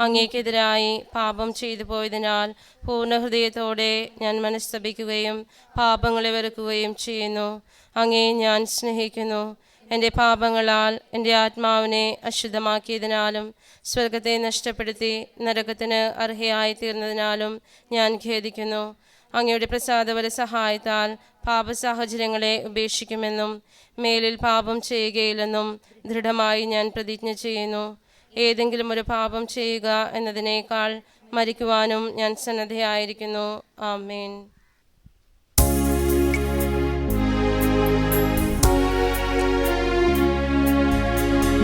അങ്ങേക്കെതിരായി പാപം ചെയ്തു പോയതിനാൽ പൂർണ്ണ ഹൃദയത്തോടെ ഞാൻ മനസ്തപിക്കുകയും പാപങ്ങളെ വെറുക്കുകയും ചെയ്യുന്നു. അങ്ങേ ഞാൻ സ്നേഹിക്കുന്നു. എൻ്റെ പാപങ്ങളാൽ എൻ്റെ ആത്മാവിനെ അശുദ്ധമാക്കിയതിനാലും സ്വർഗത്തെ നഷ്ടപ്പെടുത്തി നരകത്തിന് അർഹയായി തീർന്നതിനാലും ഞാൻ ഖേദിക്കുന്നു. അങ്ങയുടെ പ്രസാദപര സഹായത്താൽ പാപസാഹചര്യങ്ങളെ ഉപേക്ഷിക്കുമെന്നും മേലിൽ പാപം ചെയ്യുകയില്ലെന്നും ദൃഢമായി ഞാൻ പ്രതിജ്ഞ ചെയ്യുന്നു. ഏതെങ്കിലും ഒരു പാപം ചെയ്യുക എന്നതിനേക്കാൾ മരിക്കുവാനും ഞാൻ സന്നദ്ധയായിരിക്കുന്നു. ആമേൻ.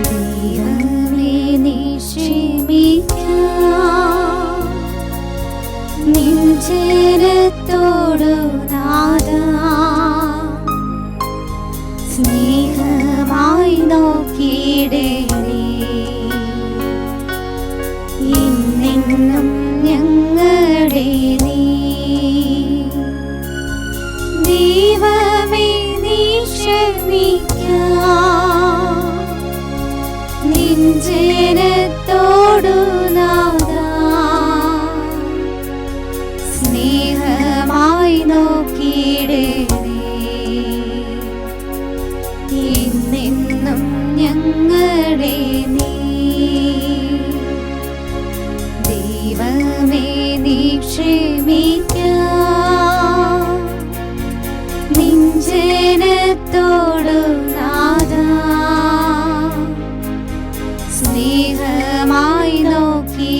ദൈവമേ നീ ക്ഷമിക്കാം, നിൻ ജനത്തോടു നാഥാ സ്നേഹമായി നോക്കിയിടണേ. എന്നെന്നും ഞങ്ങളുടെ നീ ദൈവമേ നീ ക്ഷമിക്കാം, നിൻ ജനത്തോടു നാഥാ സ്നേഹ എന്നെന്നും ഞങ്ങളെ നീ ദൈവമേ നീ ക്ഷമിക്ക നിൻ ജനത്തോടു നാഥാ സ്നേഹമായി നോക്കി